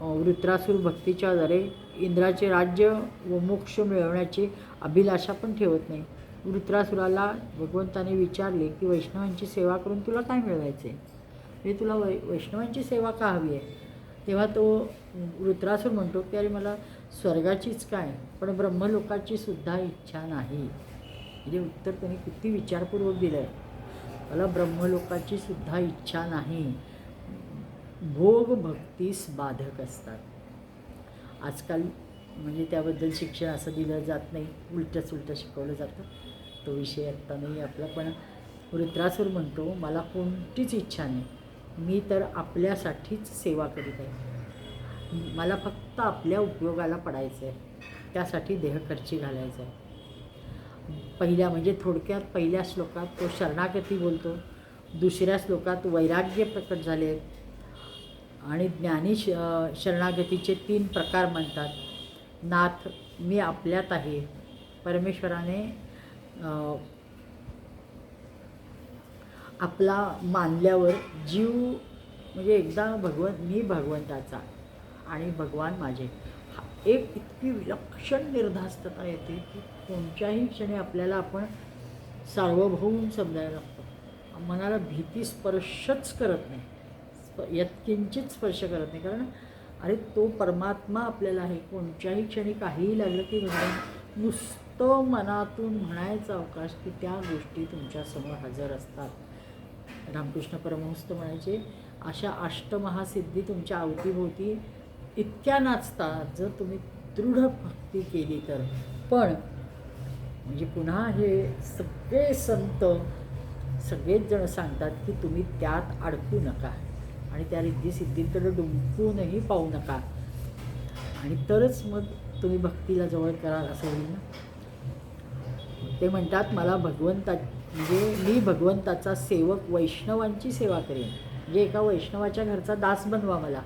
वृत्रासुर भक्तीच्या द्वारे इंद्राचे राज्य व मोक्ष मिळवण्याची अभिलाषा पण ठेवत नाही. वृत्रासुराला भगवंताने विचारले की वैष्णवांची सेवा करून तुला काय मिळवायचे, म्हणजे तुला वैष्णवांची सेवा का हवी आहे. तेव्हा तो वृत्रासुर म्हणतो की अरे मला स्वर्गाचीच काय, पण ब्रह्मलोकाची सुद्धा इच्छा नाही. म्हणजे उत्तर त्यांनी किती विचारपूर्वक दिलं आहे. मला ब्रह्मलोकाची सुद्धा इच्छा नाही. भोग भक्तीस बाधक असतात. आजकाल म्हणजे त्याबद्दल शिक्षण असं दिलं जात नाही, उलटं शिकवलं जातं. तो विषय आत्ता नाही आपला. पण वृत्रासुर म्हणतो मला कोणतीच इच्छा नाही, मी तर आपल्यासाठीच सेवा करीत आहे. मला फक्त आपल्या उपयोगाला पडायचं आहे, त्यासाठी देहखर्ची घालायचं आहे. म्हणजे थोडक्यात पहिल्या श्लोकात तो शरणागती बोलतो, दुसऱ्या श्लोकात वैराग्य प्रकट झाले आणि ज्ञानी शरणागतीचे 3 प्रकार म्हणतात. नाथ, मी आपल्यात आहे. परमेश्वराने आपला मानल्यावर जीव म्हणजे एकदा मी भगवंताचा आणि भगवान माझे, एक इतकी विलक्षण निर्धास्तता येते की कोणत्याही क्षणी आपल्याला आपण सार्वभौम समजायला लागतो. मनाला भीती स्पर्शच करत नाही, यत्किंचित स्पर्श करत नाही. कारण अरे तो परमात्मा आपल्याला आहे. कोणत्याही क्षणी काहीही लागलं की भगवान नुसतं मनातून म्हणायचा अवकाश की त्या गोष्टी तुमच्यासमोर हजर असतात. रामकृष्ण परमहंस म्हणायचे, अशा अष्टमहासिद्धी तुमच्या अवतीभोवती इतक्या नाचतात जर तुम्ही दृढ भक्ती केली तर. पण म्हणजे पुन्हा हे सगळे संत सगळेच जण सांगतात की तुम्ही त्यात अडकू नका आणि त्या रिद्धिसिद्धींकडे डुंकूनही पाहू नका, आणि तरच मग तुम्ही भक्तीला जवळ कराल असं होईल ना. ते म्हणतात मला म्हणजे मी भगवंताचा सेवक वैष्णवांची सेवा करेन. म्हणजे एका वैष्णवाच्या घरचा दास बनवा मला.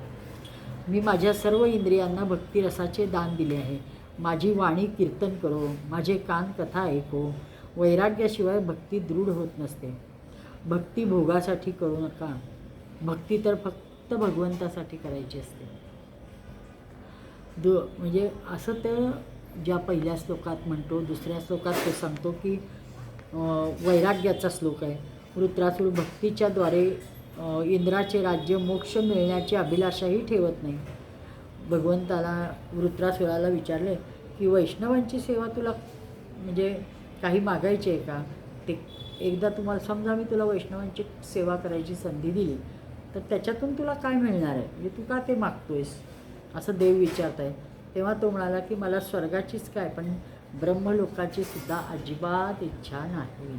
मी माझ्या सर्व इंद्रियांना भक्तिरसाचे दान दिले आहे. माझी वाणी कीर्तन करो, माझे कान कथा ऐको. वैराग्याशिवाय भक्ती दृढ होत नसते. भक्ती भोगासाठी करू नका. भक्ती तर फक्त भगवंतासाठी करायची असते. म्हणजे असं ते ज्या पहिल्या श्लोकात म्हणतो. दुसऱ्या श्लोकात तो सांगतो की वैराग्याचा श्लोक आहे. वृत्रासुर भक्तीच्या द्वारे इंद्राचे राज्य मोक्ष मिळण्याची अभिलाषाही ठेवत नाही. भगवंताला वृत्रासुराला विचारले की वैष्णवांची सेवा तुला म्हणजे काही मागायची आहे का. ते एकदा तुम्हाला समजा मी तुला वैष्णवांची सेवा करायची संधी दिली तर त्याच्यातून तुला काय मिळणार आहे, म्हणजे तू का ते मागतोयस, असं देव विचारत आहे. तेव्हा तो म्हणाला की मला स्वर्गाचीच काय पण ब्रह्मलोकाची सुद्धा अजिबात इच्छा नाही.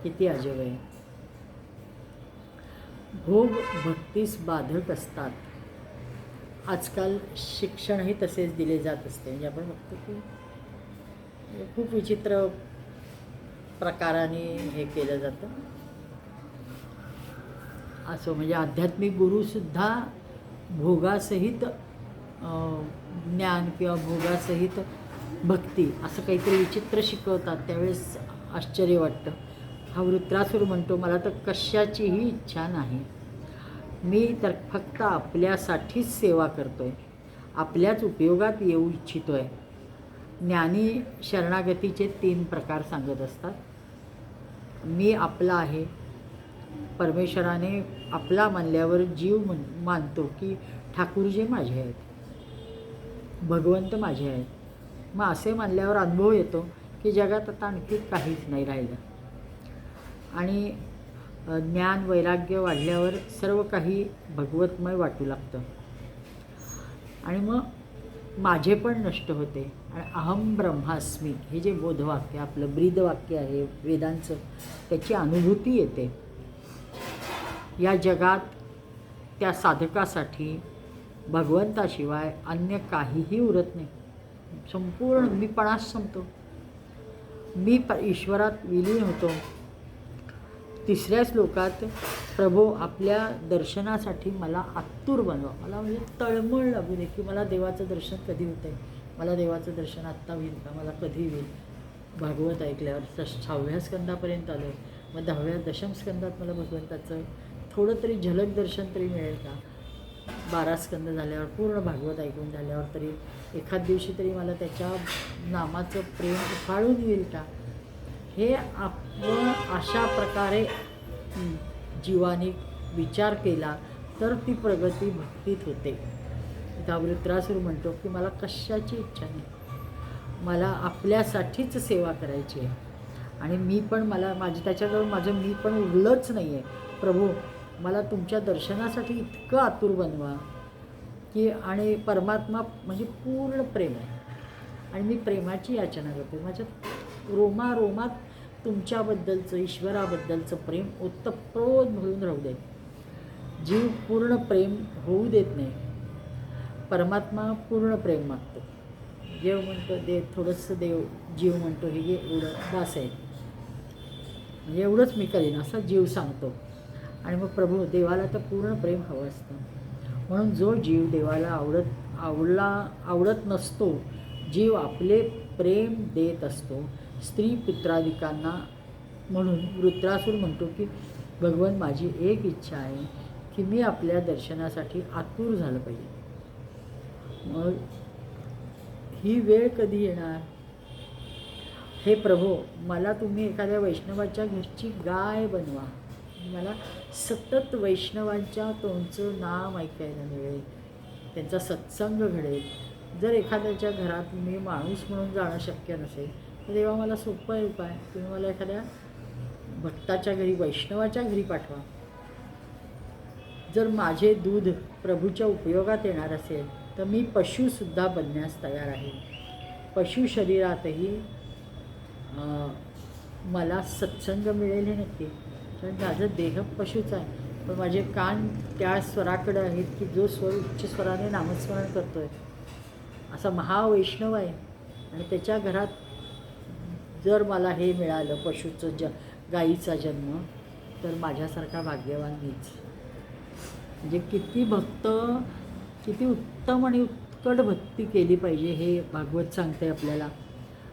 किती अजब आहे. भोग भक्तीस बाधक असतात. आजकाल शिक्षणही तसेच दिले जात असते. म्हणजे आपण बघतो की खूप विचित्र प्रकाराने हे केलं जातं. असं म्हणजे आध्यात्मिक गुरुसुद्धा भोगासहित ज्ञान किंवा भोगासहित भक्ती असं काहीतरी विचित्र शिकवतात. त्यावेळेस आश्चर्य वाटतं. हा वृत्रासुर म्हणतो मला तर कशाचीही इच्छा नाही, मी तर फक्त आपल्यासाठीच सेवा करतोय, आपल्याच उपयोगात येऊ इच्छितोय. ज्ञानी शरणागतीचे 3 प्रकार सांगत असतात. मी आपला आहे, परमेश्वराने आपला मानल्यावर जीव मानतो की ठाकूरजी माझे आहेत, भगवंत माझे आहेत. मग असे मानल्यावर अनुभव येतो की जगात आता आणखी काहीच नाही राहिलं. आणि ज्ञान वैराग्य वाढल्यावर सर्व काही भगवतमय वाटू लागतं. आणि मग माझे पण नष्ट होते आणि अहम ब्रह्मास्मी हे जे बोधवाक्य आपलं ब्रीदवाक्य आहे वेदांचं, त्याची अनुभूती येते. या जगात त्या साधकासाठी भगवंताशिवाय अन्य काहीही उरत नाही. संपूर्ण मीपणाच संपतो. मी ईश्वरात विलीन होतो. 3ऱ्या श्लोकात प्रभो आपल्या दर्शनासाठी मला आतुर बनवा, मला म्हणजे तळमळ लागू दे की मला देवाचं दर्शन कधी होतं आहे, मला देवाचं दर्शन आत्ता होईल का, मला कधी होईल. भागवत ऐकल्यावर 6व्या स्कंदापर्यंत आलो आहे, मग 10व्या दशम स्कंदात मला भगवंताचं थोडं तरी झलक दर्शन तरी मिळेल का. 12 स्कंद झाल्यावर पूर्ण भागवत ऐकून झाल्यावर तरी एखाद दिवशी तरी मला त्याच्या नामाचं प्रेम उफाळून येईल का. हे आपण अशा प्रकारे जीवाने विचार केला तर ती प्रगती भक्तीत होते. वृत्रासुर म्हणतो की मला कशाची इच्छा नाही, मला आपल्यासाठीच सेवा करायची आहे. आणि मी पण त्याच्याजवळ माझं मी पण उरलंच नाही आहे. प्रभू मला तुमच्या दर्शनासाठी इतकं आतुर बनवा की, आणि परमात्मा म्हणजे पूर्ण प्रेम आहे आणि मी प्रेमाची याचना करते. माझ्या रोमारोमात तुमच्याबद्दलचं ईश्वराबद्दलचं प्रेम ओतप्रोत भरून राहू दे. जीव पूर्ण प्रेम होऊ देत नाही. परमात्मा पूर्ण प्रेम मागतो. देव म्हणतो थोडंसं जीव म्हणतो हे एवढं बास आहे, म्हणजे एवढंच मी करीन असा जीव सांगतो. आणि मग प्रभू देवाला तर पूर्ण प्रेम हवं असतं. म्हणून जो जीव देवाला आवडत नसतो, जीव आपले प्रेम देत असतो स्त्री पुत्रादिकांना. म्हणून वृत्रासुर म्हणतो की भगवान माझी एक इच्छा आहे की मी आपल्या दर्शनासाठी आतुर झालं पाहिजे. मग ही वेळ कधी येणार. हे प्रभो मला तुम्ही एखाद्या वैष्णवाच्या घरची गाय बनवा, मला सतत वैष्णवांच्या तोंडचं नाम ऐकायला मिळेल, त्यांचा सत्संग घडेल. जर एखाद्याच्या घरात मी माणूस म्हणून जाणं शक्य नसेल तर देवा मला सोपं आहे उपाय, तुम्ही मला एखाद्या भक्ताच्या घरी वैष्णवाच्या घरी पाठवा. जर माझे दूध प्रभूच्या उपयोगात येणार असेल तर मी पशुसुद्धा बनण्यास तयार आहे. पशु शरीरातही मला सत्संग मिळेल हे नक्की, कारण माझं देह पशुच आहे पण माझे कान त्या स्वराकडे आहेत की जो स्वर उच्च स्वराने नामस्मरण करतो आहे. असा महावैष्णव आहे आणि त्याच्या घरात जर मला हे मिळालं पशुचं गाईचा जन्म, तर माझ्यासारखा भाग्यवान मीच. म्हणजे किती उत्तम आणि उत्कट भक्ती केली पाहिजे हे भागवत सांगते आपल्याला.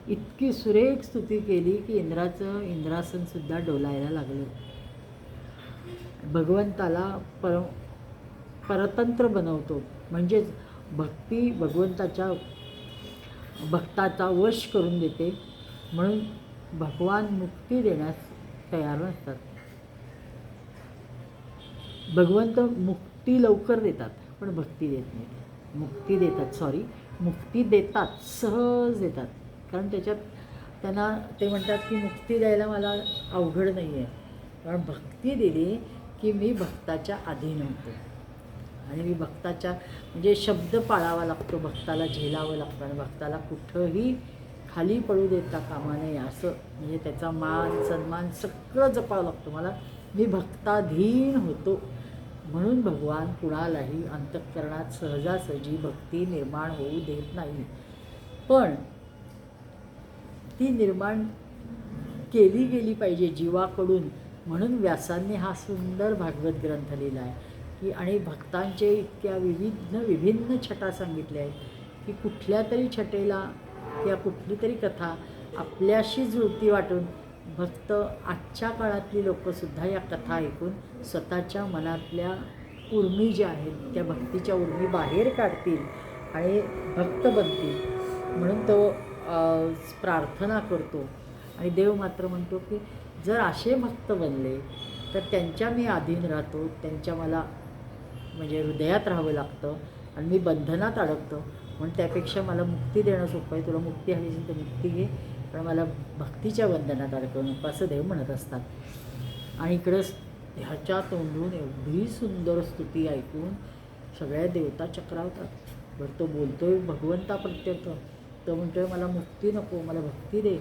इतकी सुरेख स्तुती केली की इंद्रासनसुद्धा डोलायला लागलं. भगवंताला परतंत्र बनवतो, म्हणजेच भक्ती भक्ताचा वश करून देते. म्हणून भगवान मुक्ती देण्यास तयार नसतात. भगवंत मुक्ती लवकर देतात पण भक्ती देत नाहीत. मुक्ती देतात, सहज देतात. कारण त्याच्यात त्यांना ते म्हणतात की मुक्ती द्यायला मला अवघड नाही आहे, कारण भक्ती दिली की मी भक्ताच्या अधीन होतो. आणि मी भक्ताच्या म्हणजे शब्द पाळावा लागतो, भक्ताला झेलावं लागतं आणि भक्ताला कुठंही खाली पडू देता कामा नये, असं म्हणजे त्याचा मान सन्मान सगळं जपावं लागतं मला. मी भक्ताधीन होतो म्हणून भगवान कुणालाही अंतःकरणात सहजासहजी भक्ती निर्माण होऊ देत नाही. पण ती निर्माण केली गेली पाहिजे जीवाकडून, म्हणून व्यासांनी हा सुंदर भागवत ग्रंथ लिहिला आहे की. आणि भक्तांचे इतक्या विभिन्न छटा सांगितल्या आहेत की कुठल्या तरी छटेला किंवा कुठली तरी कथा आपल्याशी जुळती वाटून भक्त आजच्या काळातली लोकंसुद्धा या कथा ऐकून स्वतःच्या मनातल्या उर्मी ज्या आहेत त्या भक्तीच्या उर्मी बाहेर काढतील आणि भक्त बनतील, म्हणून तो प्रार्थना करतो. आणि देव मात्र म्हणतो की जर असे भक्त बनले तर त्यांच्या मी अधीन राहतो, त्यांच्या मला म्हणजे हृदयात राहावं लागतं आणि मी बंधनात अडकतो. म्हणून त्यापेक्षा मला मुक्ती देणं सोपं आहे. तुला मुक्ती हवी असेल तर मुक्ती घे, पण मला भक्तीच्या बंधनात अडकवू नको, असं देव म्हणत असतात. आणि इकडं ह्याच्या तोंडून एवढी सुंदर स्तुती ऐकून सगळ्या देवता चक्रावतात. बरं तो बोलतोय भगवंता प्रत्येक, तो म्हणतोय मला मुक्ती नको, मला भक्ती दे.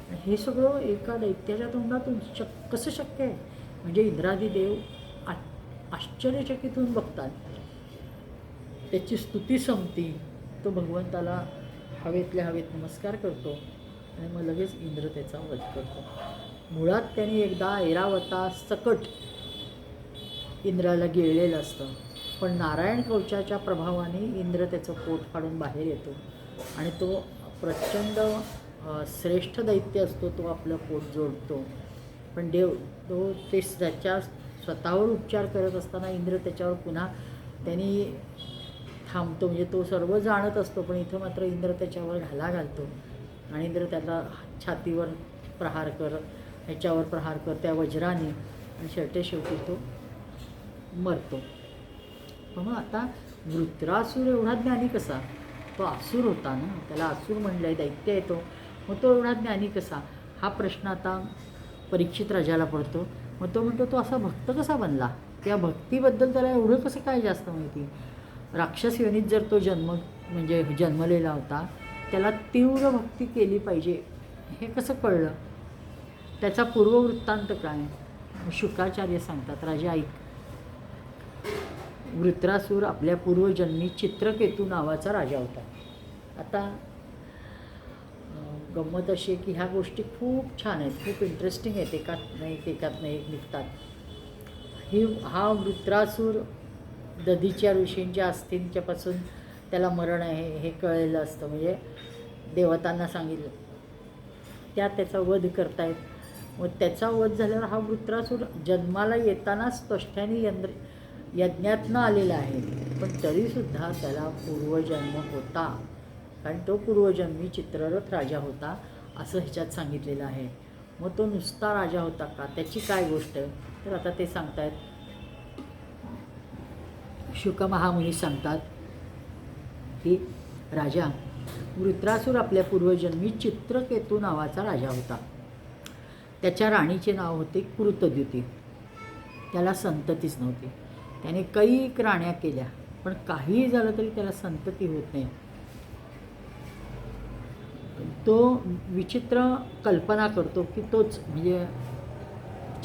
आणि हे सगळं एका दैत्याच्या तोंडातून कसं शक्य आहे? म्हणजे इंद्रादी देव आश्चर्यचकित होऊन बघतात. त्याची स्तुती संपती, तो भगवंताला हवेतल्या हवेत नमस्कार करतो आणि मग लगेच इंद्र त्याचा वध करतो. मुळात त्यांनी एकदा ऐरावता सकट इंद्राला गिळलेलं असतं, पण नारायण कवचाच्या प्रभावाने इंद्र त्याचं पोट फाडून बाहेर येतो आणि तो प्रचंड श्रेष्ठ दैत्य असतो, तो आपलं पोट जोडतो. पण देव तो ते त्याच्या स्वतःवर उपचार करत असताना इंद्र त्याच्यावर पुन्हा त्यांनी थांबतो. म्हणजे तो सर्व जाणत असतो, पण इथं मात्र इंद्र त्याच्यावर घाला घालतो आणि इंद्र त्याला छातीवर प्रहार कर, ह्याच्यावर प्रहार कर त्या वज्राने, आणि शेवटी तो मरतो. पण मग आता वृत्रासूर एवढा ज्ञानी कसा? तो असुर होता ना, त्याला असुर म्हणलं आहे, दैत्य येतो, मग तो एवढा ज्ञानी कसा? हा प्रश्न आता परीक्षित राजाला पडतो. मग तो म्हणतो तो असा भक्त कसा बनला? त्या भक्तीबद्दल त्याला एवढं कसं काय जास्त माहिती? राक्षस योनीत जर तो म्हणजे जन्मलेला होता, त्याला तीव्र भक्ती केली पाहिजे हे कसं कळलं? त्याचा पूर्ववृत्तांत काय? शुकाचार्य सांगतात, राजा ऐक. वृत्रासूर आपल्या पूर्वजन्मी चित्रकेतू नावाचा राजा होता. आता गंमत अशी आहे की ह्या गोष्टी खूप छान आहेत, खूप इंटरेस्टिंग आहेत, एकात नाही एक निघतात. हा वृत्रासूर दधीच्या ऋषींच्या अस्थिंच्यापासून त्याला मरण आहे हे कळलेलं असतं, म्हणजे देवतांना सांगितलं, त्याचा वध करतायत. मग त्याचा वध झाल्यावर हा वृत्रासूर जन्माला येतानाच त्वष्ट्याने यज्ञातनं आलेला आहे, पण तरीसुद्धा त्याला पूर्वजन्म होता, कारण तो पूर्वजन्मी चित्ररथ राजा होता असं ह्याच्यात सांगितलेलं आहे. मग तो नुसता राजा होता का? त्याची काय गोष्ट आहे? तर आता ते सांगतायत. शुक महामुनी सांगतात की राजा वृत्रासूर आपल्या पूर्वजन्मी चित्रकेतू नावाचा राजा होता. त्याच्या राणीचे नाव होते कृतद्युती. त्याला संततीच नव्हती. त्याने कैक राण्या केल्या, पण काहीही झालं तरी त्याला संतती होत नाही. तो विचित्र कल्पना करतो की तोच म्हणजे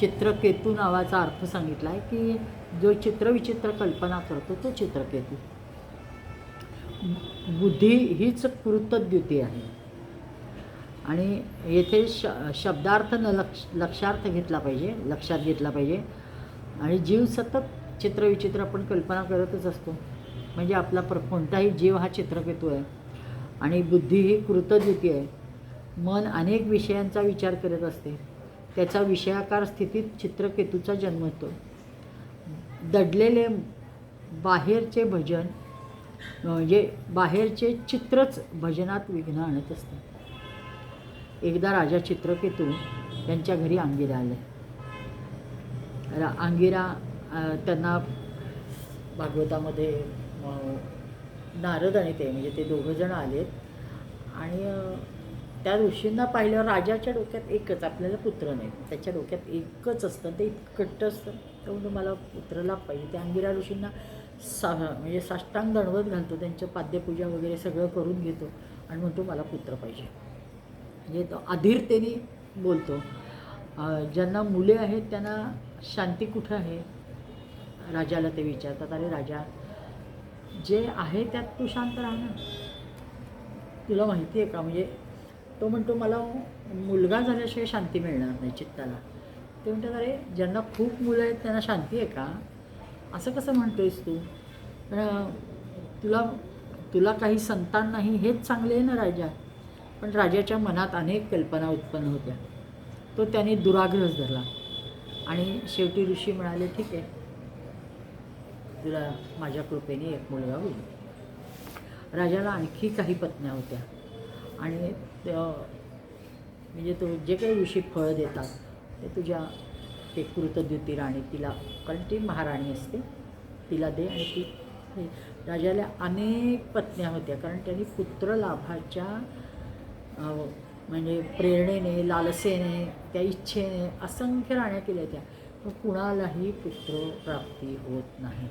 चित्रकेतू नावाचा अर्थ सांगितला आहे की जो चित्रविचित्र कल्पना करतो तो चित्रकेतू. बुद्धी हीच कृतद्युती आहे. आणि येथे शब्दार्थ लक्षार्थ लक्षात घेतला पाहिजे. आणि जीव सतत चित्रविचित्र आपण कल्पना करतच असतो, म्हणजे आपला कोणताही जीव हा चित्रकेतू आहे. आणि बुद्धी ही कृतद्युती आहे. मन अनेक विषयांचा विचार करत असते, त्याचा विषयाकार स्थितीत चित्रकेतूचा जन्म होतो. दडलेले बाहेरचे भजन म्हणजे बाहेरचे चित्रच भजनात विघ्न आणत असते. एकदा राजा चित्रकेतू यांच्या घरी अंगिरा आले. अंगिरा त्यांना भागवतामध्ये नारद आणि ते म्हणजे ते दोघंजण आलेत आणि त्या ऋषींना पाहिल्यावर राजाच्या डोक्यात एकच, आपल्याला पुत्र नाही, त्याच्या डोक्यात एकच असतं, ते इतकं कट्ट असतं. तर म्हणतो मला पुत्रला पाहिजे. त्या अंगिरा ऋषींना म्हणजे साष्टांग दंडवत घालतो, त्यांचं पाद्यपूजा वगैरे सगळं करून घेतो आणि म्हणतो मला पुत्र पाहिजे. म्हणजे तो अधीरतेने बोलतो. ज्यांना मुले आहेत त्यांना शांती कुठं आहे, राजाला ते विचारतात. अरे राजा, जे आहे त्यात तू शांत राहा ना, तुला माहिती आहे का. म्हणजे तो म्हणतो मला मुलगा झाल्याशिवाय शांती मिळणार नाही चित्ताला. ते म्हणतात अरे ज्यांना खूप मुलं आहेत त्यांना शांती आहे का, असं कसं म्हणतोयस तू. पण तुला तुला काही संतान नाही हेच चांगले आहे ना राजा. पण राजाच्या मनात अनेक कल्पना उत्पन्न होत्या. तो त्याने दुराग्रह धरला आणि शेवटी ऋषी म्हणाले ठीक आहे, तुला माझ्या कृपेने एक मुलगा होईल. राजाला आणखी काही पत्न्या होत्या आणि म्हणजे तो जे काही ऋषी फळ देतात ते तुझ्या ते कृतद्युती राणी, तिला, कारण ती महाराणी असते, तिला दे. आणि ती राजाला अनेक पत्न्या होत्या, कारण त्यांनी पुत्र लाभाच्या म्हणजे प्रेरणेने, लालसेने, त्या इच्छेने असंख्य राण्या केल्या त्या, पण कुणालाही पुत्रप्राप्ती होत नाही.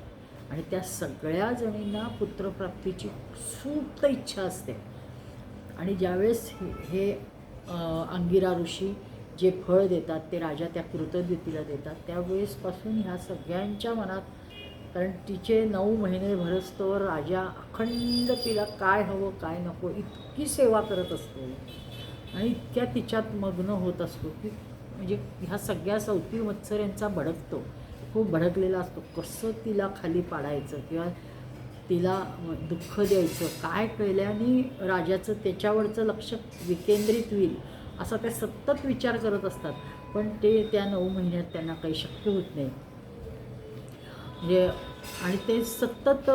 आणि त्या सगळ्या जणींना पुत्रप्राप्तीची सुप्त इच्छा असते. आणि ज्यावेळेस हे अंगिरा ऋषी जे फळ देतात ते राजा त्या कृतद्युतीला देतात, त्यावेळेसपासून ह्या सगळ्यांच्या मनात, कारण तिचे 9 महिने भरस्तवर राजा अखंड तिला काय हवं काय नको इतकी सेवा करत असतो आणि इतक्या तिच्यात मग्न होत असतो की म्हणजे ह्या सगळ्या सवती मत्सर यांचा भडकतो, खूप भडकलेला असतो. कसं तिला खाली पाडायचं किंवा तिला दुःख द्यायचं काय कळल्याने राजाचं त्याच्यावरचं लक्ष विकेंद्रित होईल असा ते सतत विचार करत असतात. पण ते त्या 9 महिन्यात त्यांना काही शक्य होत नाही. म्हणजे आणि ते सतत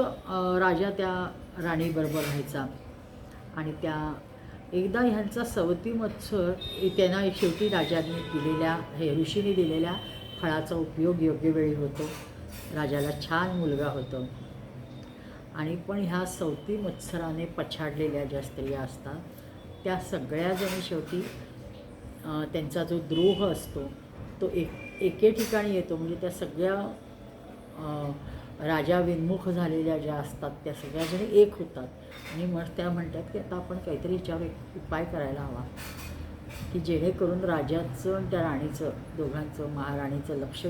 राजा त्या राणीबरोबर राहायचा. आणि त्या एकदा ह्यांचा सवती मत्सर त्यांना शेवटी राजाने दिलेल्या, हे ऋषीने दिलेल्या फळाचा उपयोग योग्य वेळी होतो. राजाला छान मुलगा होतो. आणि पण ह्या सवती मत्सराने पछाडलेल्या ज्या स्त्रिया असतात त्या सगळ्याजणी शेवटी त्यांचा जो द्रोह असतो तो एके ठिकाणी येतो. म्हणजे त्या सगळ्या राजा विन्मुख झालेल्या ज्या असतात त्या सगळ्याजणी एक होतात आणि मग त्या म्हणतात की आता आपण काहीतरी याच्यावर एक उपाय करायला हवा की जेणेकरून राजाचं आणि त्या राणीचं दोघांचं, महाराणीचं लक्ष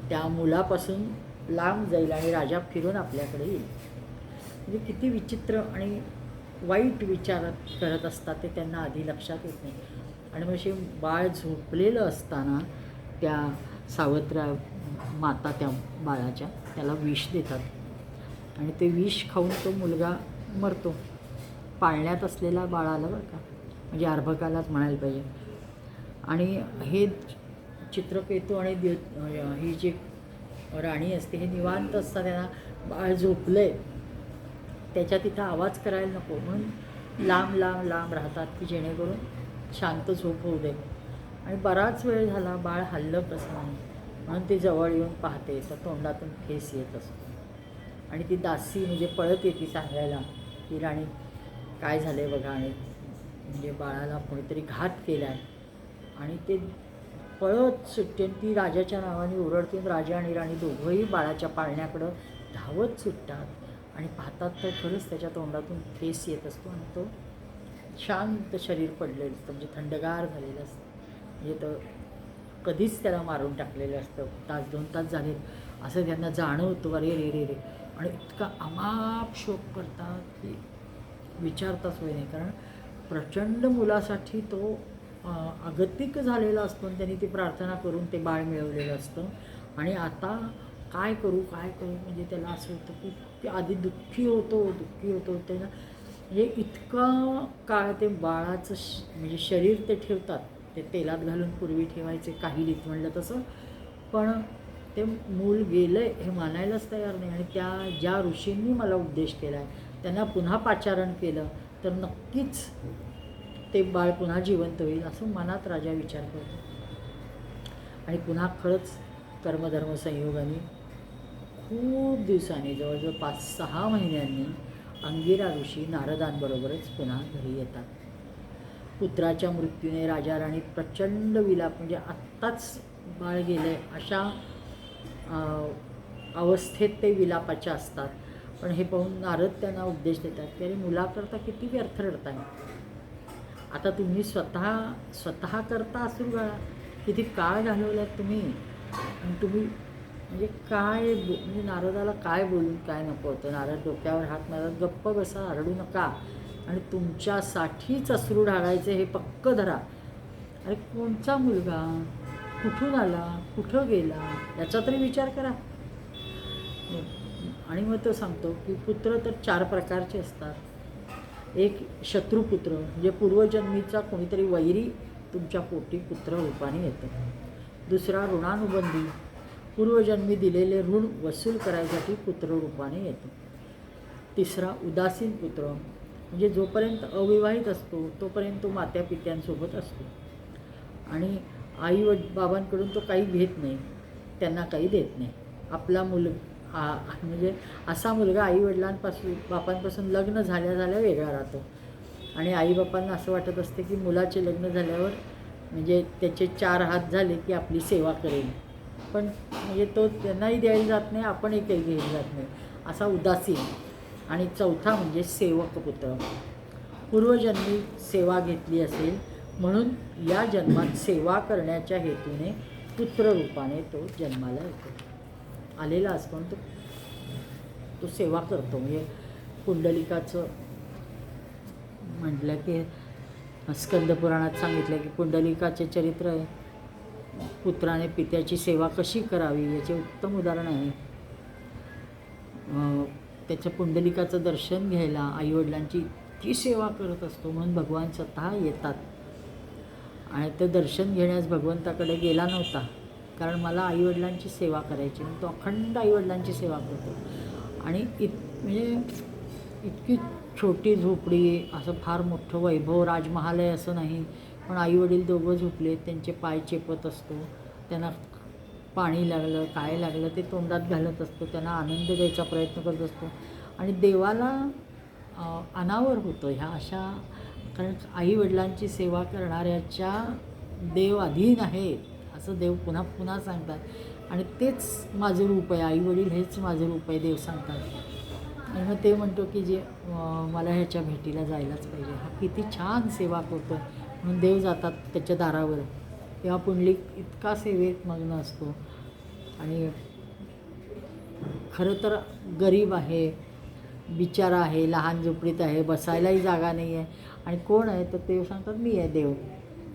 त्या मुलापासून लांब जाईल आणि राजा फिरून आपल्याकडे येईल. म्हणजे किती विचित्र आणि वाईट विचार करत असतात ते त्यांना आधी लक्षात येत नाही. आणि मग असे बाळ झोपलेलं असताना त्या सावत्र माता त्या बाळाच्या त्याला विष देतात आणि ते विष खाऊन तो मुलगा मरतो. पाळण्यात असलेला बाळाला बरं का, म्हणजे अर्भकालाच म्हणायला पाहिजे. आणि हे चित्रकेतू आणि ही जी राणी असते हे निवांत असतात, त्यांना बाळ झोपलं आहे त्याच्या तिथं आवाज करायला नको म्हणून लांब लांब लांब राहतात की जेणेकरून शांत झोप होऊ दे. आणि बराच वेळ झाला बाळ हल्लं कसं नाही म्हणून ती जवळ येऊन पाहते तर तोंडातून फेस येत असतो. आणि ती दासी म्हणजे पळत येते सांगायला की राणी काय झालं बघा, आणि म्हणजे बाळाला कोणीतरी घात केला आहे. आणि ते पळत सुटते, ती राजाच्या नावाने ओरडते. राजा आणि राणी दोघंही बाळाच्या पाळण्याकडं धावत सुटतात आणि पाहतात तर खरंच त्याच्या तोंडातून फेस येत असतो आणि तो शांत शरीर पडलेलं असतं, म्हणजे थंडगार झालेलं असतं. म्हणजे तो कधीच त्याला मारून टाकलेलं असतं. 1-2 तास झाले असं त्यांना जाणवतो, अरे रे रे रे. आणि इतका अमाप शोक करतात की विचारताच होय नाही, कारण प्रचंड मुलासाठी तो अगतिक झालेला असतो आणि त्यांनी ती प्रार्थना करून ते बाळ मिळवलेलं असतं. आणि आता काय करू म्हणजे त्याला असं होतं की ते आधी दुःखी होतो त्याला. म्हणजे इतका काळ ते बाळाचं म्हणजे शरीर ते ठेवतात, ते तेलात घालून पूर्वी ठेवायचे काहिलीत म्हणलं तसं. पण ते मूल गेलं आहे हे मानायलाच तयार नाही. आणि त्या ज्या ऋषींनी मला उपदेश केला आहे त्यांना पुन्हा पाचारण केलं तर नक्कीच ते बाळ पुन्हा जिवंत होईल असं मनात राजा विचार करतो. आणि पुन्हा खरंच कर्मधर्म संयोगाने खूप दिवसांनी, जवळजवळ 5-6 महिन्यांनी अंगिरा ऋषी नारदांबरोबरच पुन्हा घरी येतात. पुत्राच्या मृत्यूने राजा राणी प्रचंड विलाप, म्हणजे आत्ताच बाळ गेलं आहे अशा अवस्थेत ते विलापाच्या असतात. पण हे पाहून नारद त्यांना उपदेश देतात की अरे मुलाकरता किती व्यर्थ रडताय. आता तुम्ही स्वतः करता अश्रू गाळा, किती काळ घालवलात तुम्ही. आणि तुम्ही म्हणजे काय म्हणजे नारदाला काय बोलून काय नको होतं. नारद डोक्यावर हात मारत, गप्प बसा, रडू नका, आणि तुमच्यासाठीच अश्रू ढाळायचे हे पक्क धरा. अरे कोणचा मुलगा, कुठून आला, कुठं गेला, याचा तरी विचार करा. आणि मग तो सांगतो की पुत्र तर 4 प्रकारचे असतात. एक शत्रुपुत्र, म्हणजे पूर्वजन्मीचा कोणीतरी वैरी तुमच्या पोटी पुत्र रूपाने येतो. दुसरा ऋणानुबंधी, पूर्वजन्मी दिलेले ऋण वसूल करायसाठी पुत्र रूपाने येतो. तिसरा उदासीन पुत्र, म्हणजे जोपर्यंत अविवाहित असतो तोपर्यंत तो मात्या पित्यांसोबत असतो आणि आई बाबांकडून तो काही घेत नाही, त्यांना काही देत नाही. आपला म्हणजे असा मुलगा आईवडिलांपासून बापांपासून लग्न झाल्या वेगळा राहतो. आणि आईबापांना असं वाटत असते की मुलाचे लग्न झाल्यावर म्हणजे त्याचे 4 हात झाले की आपली सेवा करेल, पण म्हणजे तो त्यांनाही द्यायला जात नाही, आपणही काही घ्यायला जात नाही, असा उदासीन. आणि चौथा म्हणजे सेवक पुत्र, पूर्वजन्मी सेवा घेतली असेल म्हणून या जन्मात सेवा करण्याच्या हेतूने पुत्ररूपाने तो जन्माला येतो, आलेला असतो. तो सेवा करतो. म्हणजे पुंडलिकाचं म्हटलं की स्कंदपुराणात सांगितलं की पुंडलिकाचे चरित्र आहे, पुत्राने पित्याची सेवा कशी करावी याचे उत्तम उदाहरण आहे. त्याच्या पुंडलिकाचं दर्शन घ्यायला आईवडिलांची इतकी सेवा करत असतो, म्हणून भगवान स्वतः येतात. आणि ते दर्शन घेण्यास भगवंताकडे गेला नव्हता, कारण मला आईवडिलांची सेवा करायची, मग तो अखंड आईवडिलांची सेवा करतो. आणि म्हणजे इतकी छोटी झोपडी, असं फार मोठं वैभव राजमहाल आहे असं नाही, पण आईवडील दोघं झोपले, त्यांचे पाय चेपत असतो, त्यांना पाणी लागलं काय लागलं ते तोंडात घालत असतो, त्यांना आनंद द्यायचा प्रयत्न करत असतो. आणि देवाला अनावर होतं ह्या अशा, कारण आईवडिलांची सेवा करणाऱ्याच्या देव अधीन आहे असं देव पुन्हा पुन्हा सांगतात. आणि तेच माझं रूप आहे, आईवडील हेच माझं रूप आहे देव सांगतात. आणि मग ते म्हणतो की जे मला ह्याच्या भेटीला जायलाच पाहिजे, हा किती छान सेवा करतो. म्हणून देव जातात त्याच्या दारावर, तेव्हा पुंडलिक इतका सेवेत मग्न असतो. आणि खरं तर गरीब आहे, बिचारा आहे, लहान झोपडीत आहे, बसायलाही जागा नाही आहे. आणि कोण आहे तर ते सांगतात मी आहे देव.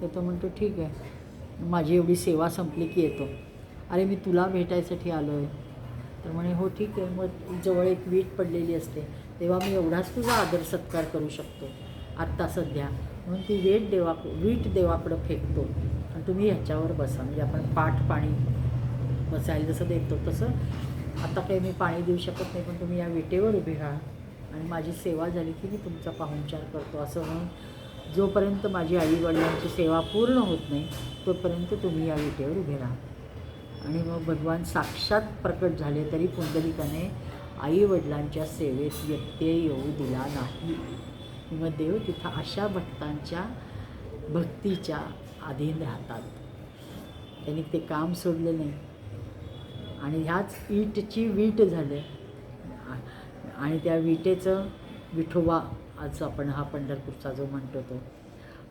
तर तो म्हणतो ठीक आहे, माझी एवढी सेवा संपली की येतो. अरे मी तुला भेटायसाठी आलो आहे. तर म्हणे हो ठीक आहे. मग जवळ एक वीट पडलेली असते, तेव्हा मी एवढाच तुझा आदर सत्कार करू शकतो आत्ता सध्या, म्हणून ती वीट देवाकडं फेकतो आणि तुम्ही ह्याच्यावर बसा. म्हणजे आपण पाणी बसायला जसं देतो तसं आता काही मी पाणी देऊ शकत नाही, पण तुम्ही या विटेवर उभे राहा आणि माझी सेवा झाली की मी तुमचा पाहुणचार करतो. असं म्हणून जोपर्यंत माझी आईवडिलांची सेवा पूर्ण होत नाही तोपर्यंत तुम्ही या विटेवर उभे राहा. आणि मग भगवान साक्षात प्रकट झाले तरी पुंडलिकाने आईवडिलांच्या सेवेत व्यत्यय येऊ दिला नाही. मग देव तिथं अशा भक्तांच्या भक्तीच्या अधीन राहतात. त्यांनी ते काम सोडलं नाही. आणि ह्याच ईटची वीट झाले. आणि त्या विटेचं विठोबा आज आपण हा पंढरपूरचा जो म्हणतो तो,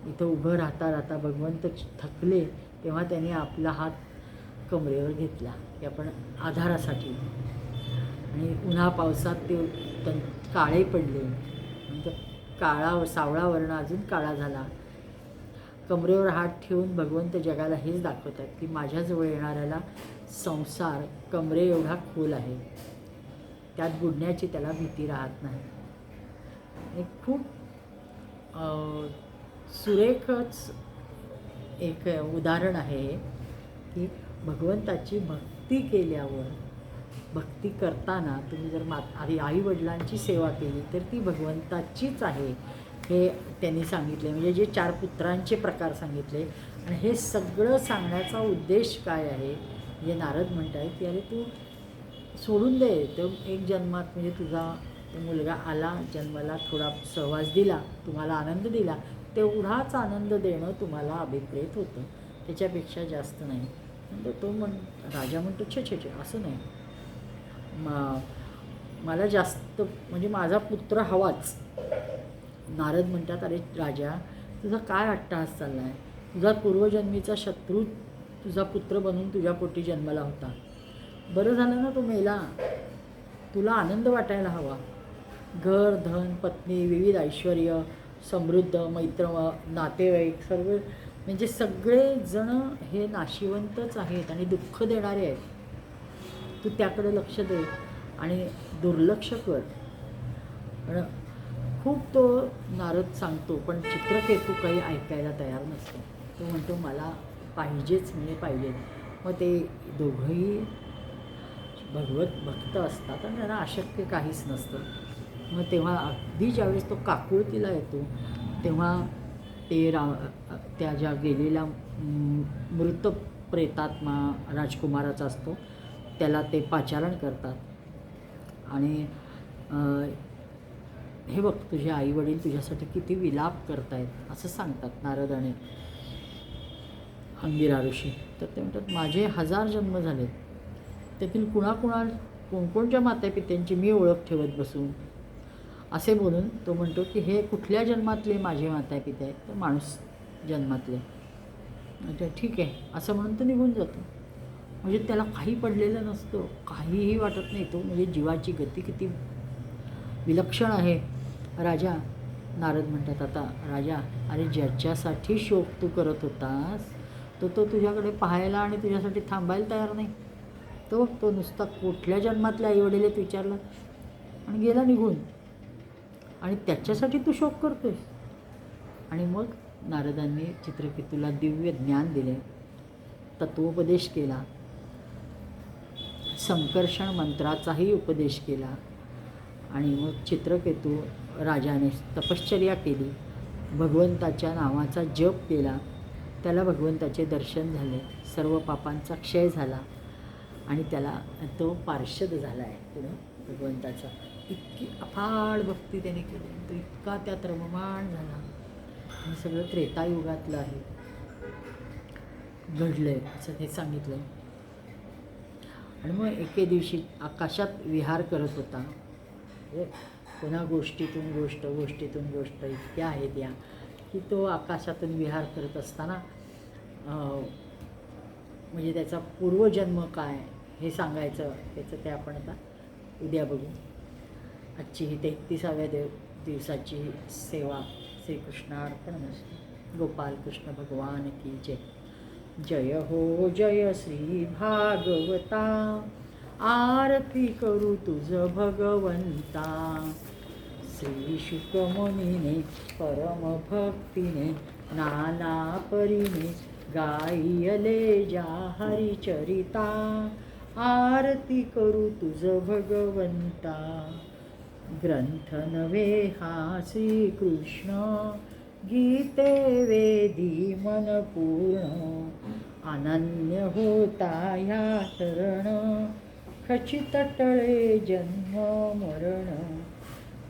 इथं उभं राहता राहता भगवंत थकले तेव्हा त्यांनी आपला हात कमरेवर घेतला की आपण आधारासाठी. आणि उन्हा पावसात ते काळे पडले, म्हणजे सावळा वर्ण अजून काळा झाला. कमरेवर हात ठेवून भगवंत जगाला हेच दाखवतात की माझ्याजवळ येणाऱ्याला संसार कमरे एवढा खोल आहे, त्यात बुडण्याची त्याला भीती राहत नाही. एक खूप सुरेखच एक उदाहरण आहे की भगवंताची भक्ती केल्यावर, भक्ती करताना तुम्ही जर आईवडिलांची सेवा केली तर ती भगवंताचीच आहे हे त्यांनी सांगितले. म्हणजे जे 4 पुत्रांचे प्रकार सांगितले. आणि हे सगळं सांगण्याचा उद्देश काय आहे, जे नारद म्हणत आहेत की अरे तू सोडून दे, तो एक जन्मात म्हणजे तुझा तो मुलगा आला जन्माला, थोडा सहवास दिला, तुम्हाला आनंद दिला, तेवढाच आनंद देणं तुम्हाला अभिप्रेत होतं, त्याच्यापेक्षा जास्त नाही. म्हणजे राजा म्हणतो, छे छे छे, असं नाही. मला जास्त म्हणजे माझा पुत्र हवाच. नारद म्हणतात, अरे राजा, तुझा काय अट्टहास चालला आहे? तुझा पूर्वजन्मीचा शत्रू तुझा पुत्र बनून तुझ्या पोटी जन्मला होता. बरं झालं ना तो मेला. तुला आनंद वाटायला हवा. घर, धन, पत्नी, विविध ऐश्वर्य, समृद्ध, मैत्र, नातेवाईक, सर्व म्हणजे सगळेजण हे नाशिवंतच आहेत आणि दुःख देणारे आहेत. तू त्याकडे लक्ष दे आणि दुर्लक्ष कर. पण खूप तो नारद सांगतो, पण चित्रकेतू काही ऐकायला तयार नसतो. तो म्हणतो मला पाहिजेच म्हणजे पाहिजे. मग ते दोघंही भगवत भक्त असतात आणि त्यांना अशक्य काहीच नसतं. मग तेव्हा अगदी ज्यावेळेस तो काकुळतीला येतो तेव्हा ते त्या ज्या गेलेल्या मृत प्रेतात्मा राजकुमाराचा असतो त्याला ते पाचारण करतात आणि हे बघ तुझे आईवडील तुझ्यासाठी किती विलाप करतायत असं सांगतात नारद आणि अंगिरा ऋषी. तर ते म्हणतात माझे 1000 जन्म झालेत, त्यातील कोणकोणच्या मातापित्यांची मी ओळख ठेवत बसू. असे बोलून तो म्हणतो की हे कुठल्या जन्मातले माझे मातापिता आहेत? तर माणूस जन्मातले. म्हणजे ठीक आहे असं म्हणून तो निघून जातो. म्हणजे त्याला काही पडलेलं नसतं, काहीही वाटत नाही. तो म्हणजे जीवाची गती किती विलक्षण आहे. राजा, नारद म्हणतात, आता राजा, अरे ज्याच्यासाठी शोक तू करत होतास तो तुझ्याकडे पाहायला आणि तुझ्यासाठी थांबायला तयार नाही. तो नुसता कुठल्या जन्मातले आईवडील आहेत विचारला आणि गेला निघून. आणि त्याच्यासाठी तू शोक करतोय. आणि मग नारदांनी चित्रकेतूला दिव्य ज्ञान दिले, तत्वोपदेश केला, संकर्षण मंत्राचाही उपदेश केला. आणि मग चित्रकेतू राजाने तपश्चर्या केली, भगवंताच्या नावाचा जप केला, त्याला भगवंताचे दर्शन झाले, सर्व पापांचा क्षय झाला आणि त्याला तो पार्षद झाला आहे पुढं भगवंताचा. इतकी अफाळ भक्ती त्याने केली, तो इतका त्यात रममाण झाला. हे सगळं त्रेतायुगातलं आहे, घडलं आहे असं ते सांगितलं. आणि मग एके दिवशी आकाशात विहार करत होता. पुन्हा गोष्टीतून गोष्ट इतक्या आहेत या की तो आकाशातून विहार करत असताना म्हणजे त्याचा पूर्वजन्म काय हे सांगायचं, त्याचं ते आपण आता उद्या बघू. आजची ही 33व्या दिवसाची सेवा श्रीकृष्णार्पणमस्तु. गोपाल कृष्ण भगवान की जय. जय हो जय श्री भागवता, आरती करू तुझ भगवंता. श्री शुकमुनीने परम भक्तीने नाना परीने गायले जा हरिचरिता. आरती करू तुझ भगवंता. ग्रंथ नव्हे हा श्रीकृष्ण, गीते वेदी मन पूर्ण. अनन्य होता या शरण, खचित टळे जन्म मरण.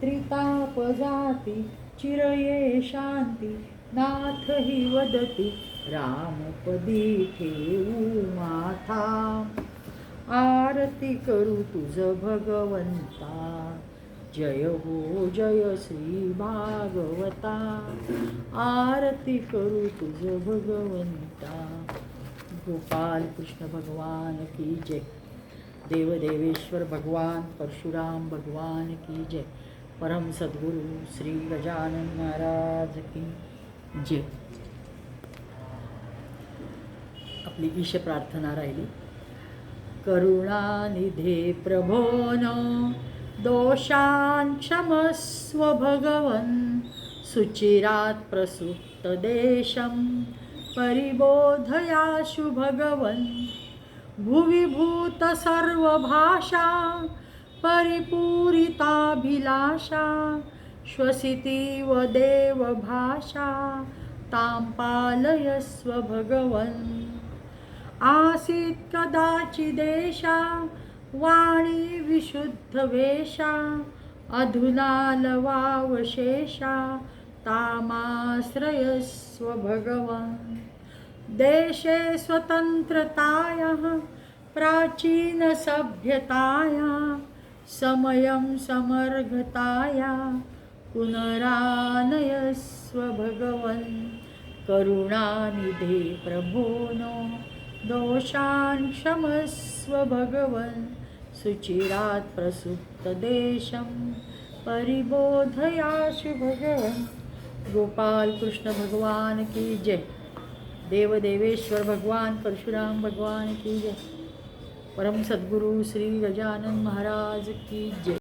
त्रिताप जाती चिरये शांती, नाथ ही वदती रामपदी ठेवू माथा. आरती करू तुझ भगवंता. जय हो जय श्री भागवता, आरती करू तुझ भगवंता. गोपाल कृष्ण भगवान की जय. देवदेवेश्वर भगवान परशुराम भगवान की जय. परम सद्गुरु श्री गजानन महाराज की जय. आपली ईश प्रार्थना राहिली. करुणानिधे प्रभोन दोषान् क्षमस्व भगवन्. सुचिरात् प्रसुप्त देशं परिबोधयाशु भगवन्. भुवि भूत सर्वभाषा परिपूरिताभिलाषा. श्वसितीव देवभाषा तां पालयस्व भगवन्. आसीत् कदाचिदेषा वाणी विशुद्धवेषा. अधुना लवावशेषा तामाश्रयस्व भगवान्। देशे स्वतन्त्रतायाः प्राचीनसभ्यतायाः समयं समर्गताया पुनरानयस्व भगवन्। करुणानिधे प्रभो नो दोषान् क्षमस्व भगवन्। सुचिरात् प्रसुप्तदेशं परिबोधयाशु भगवन्। गोपाल कृष्ण भगवान की जय। देवदेवेश्वर भगवान परशुराम भगवान की जय। परम सद्गुरु श्री गजानन महाराज की जय।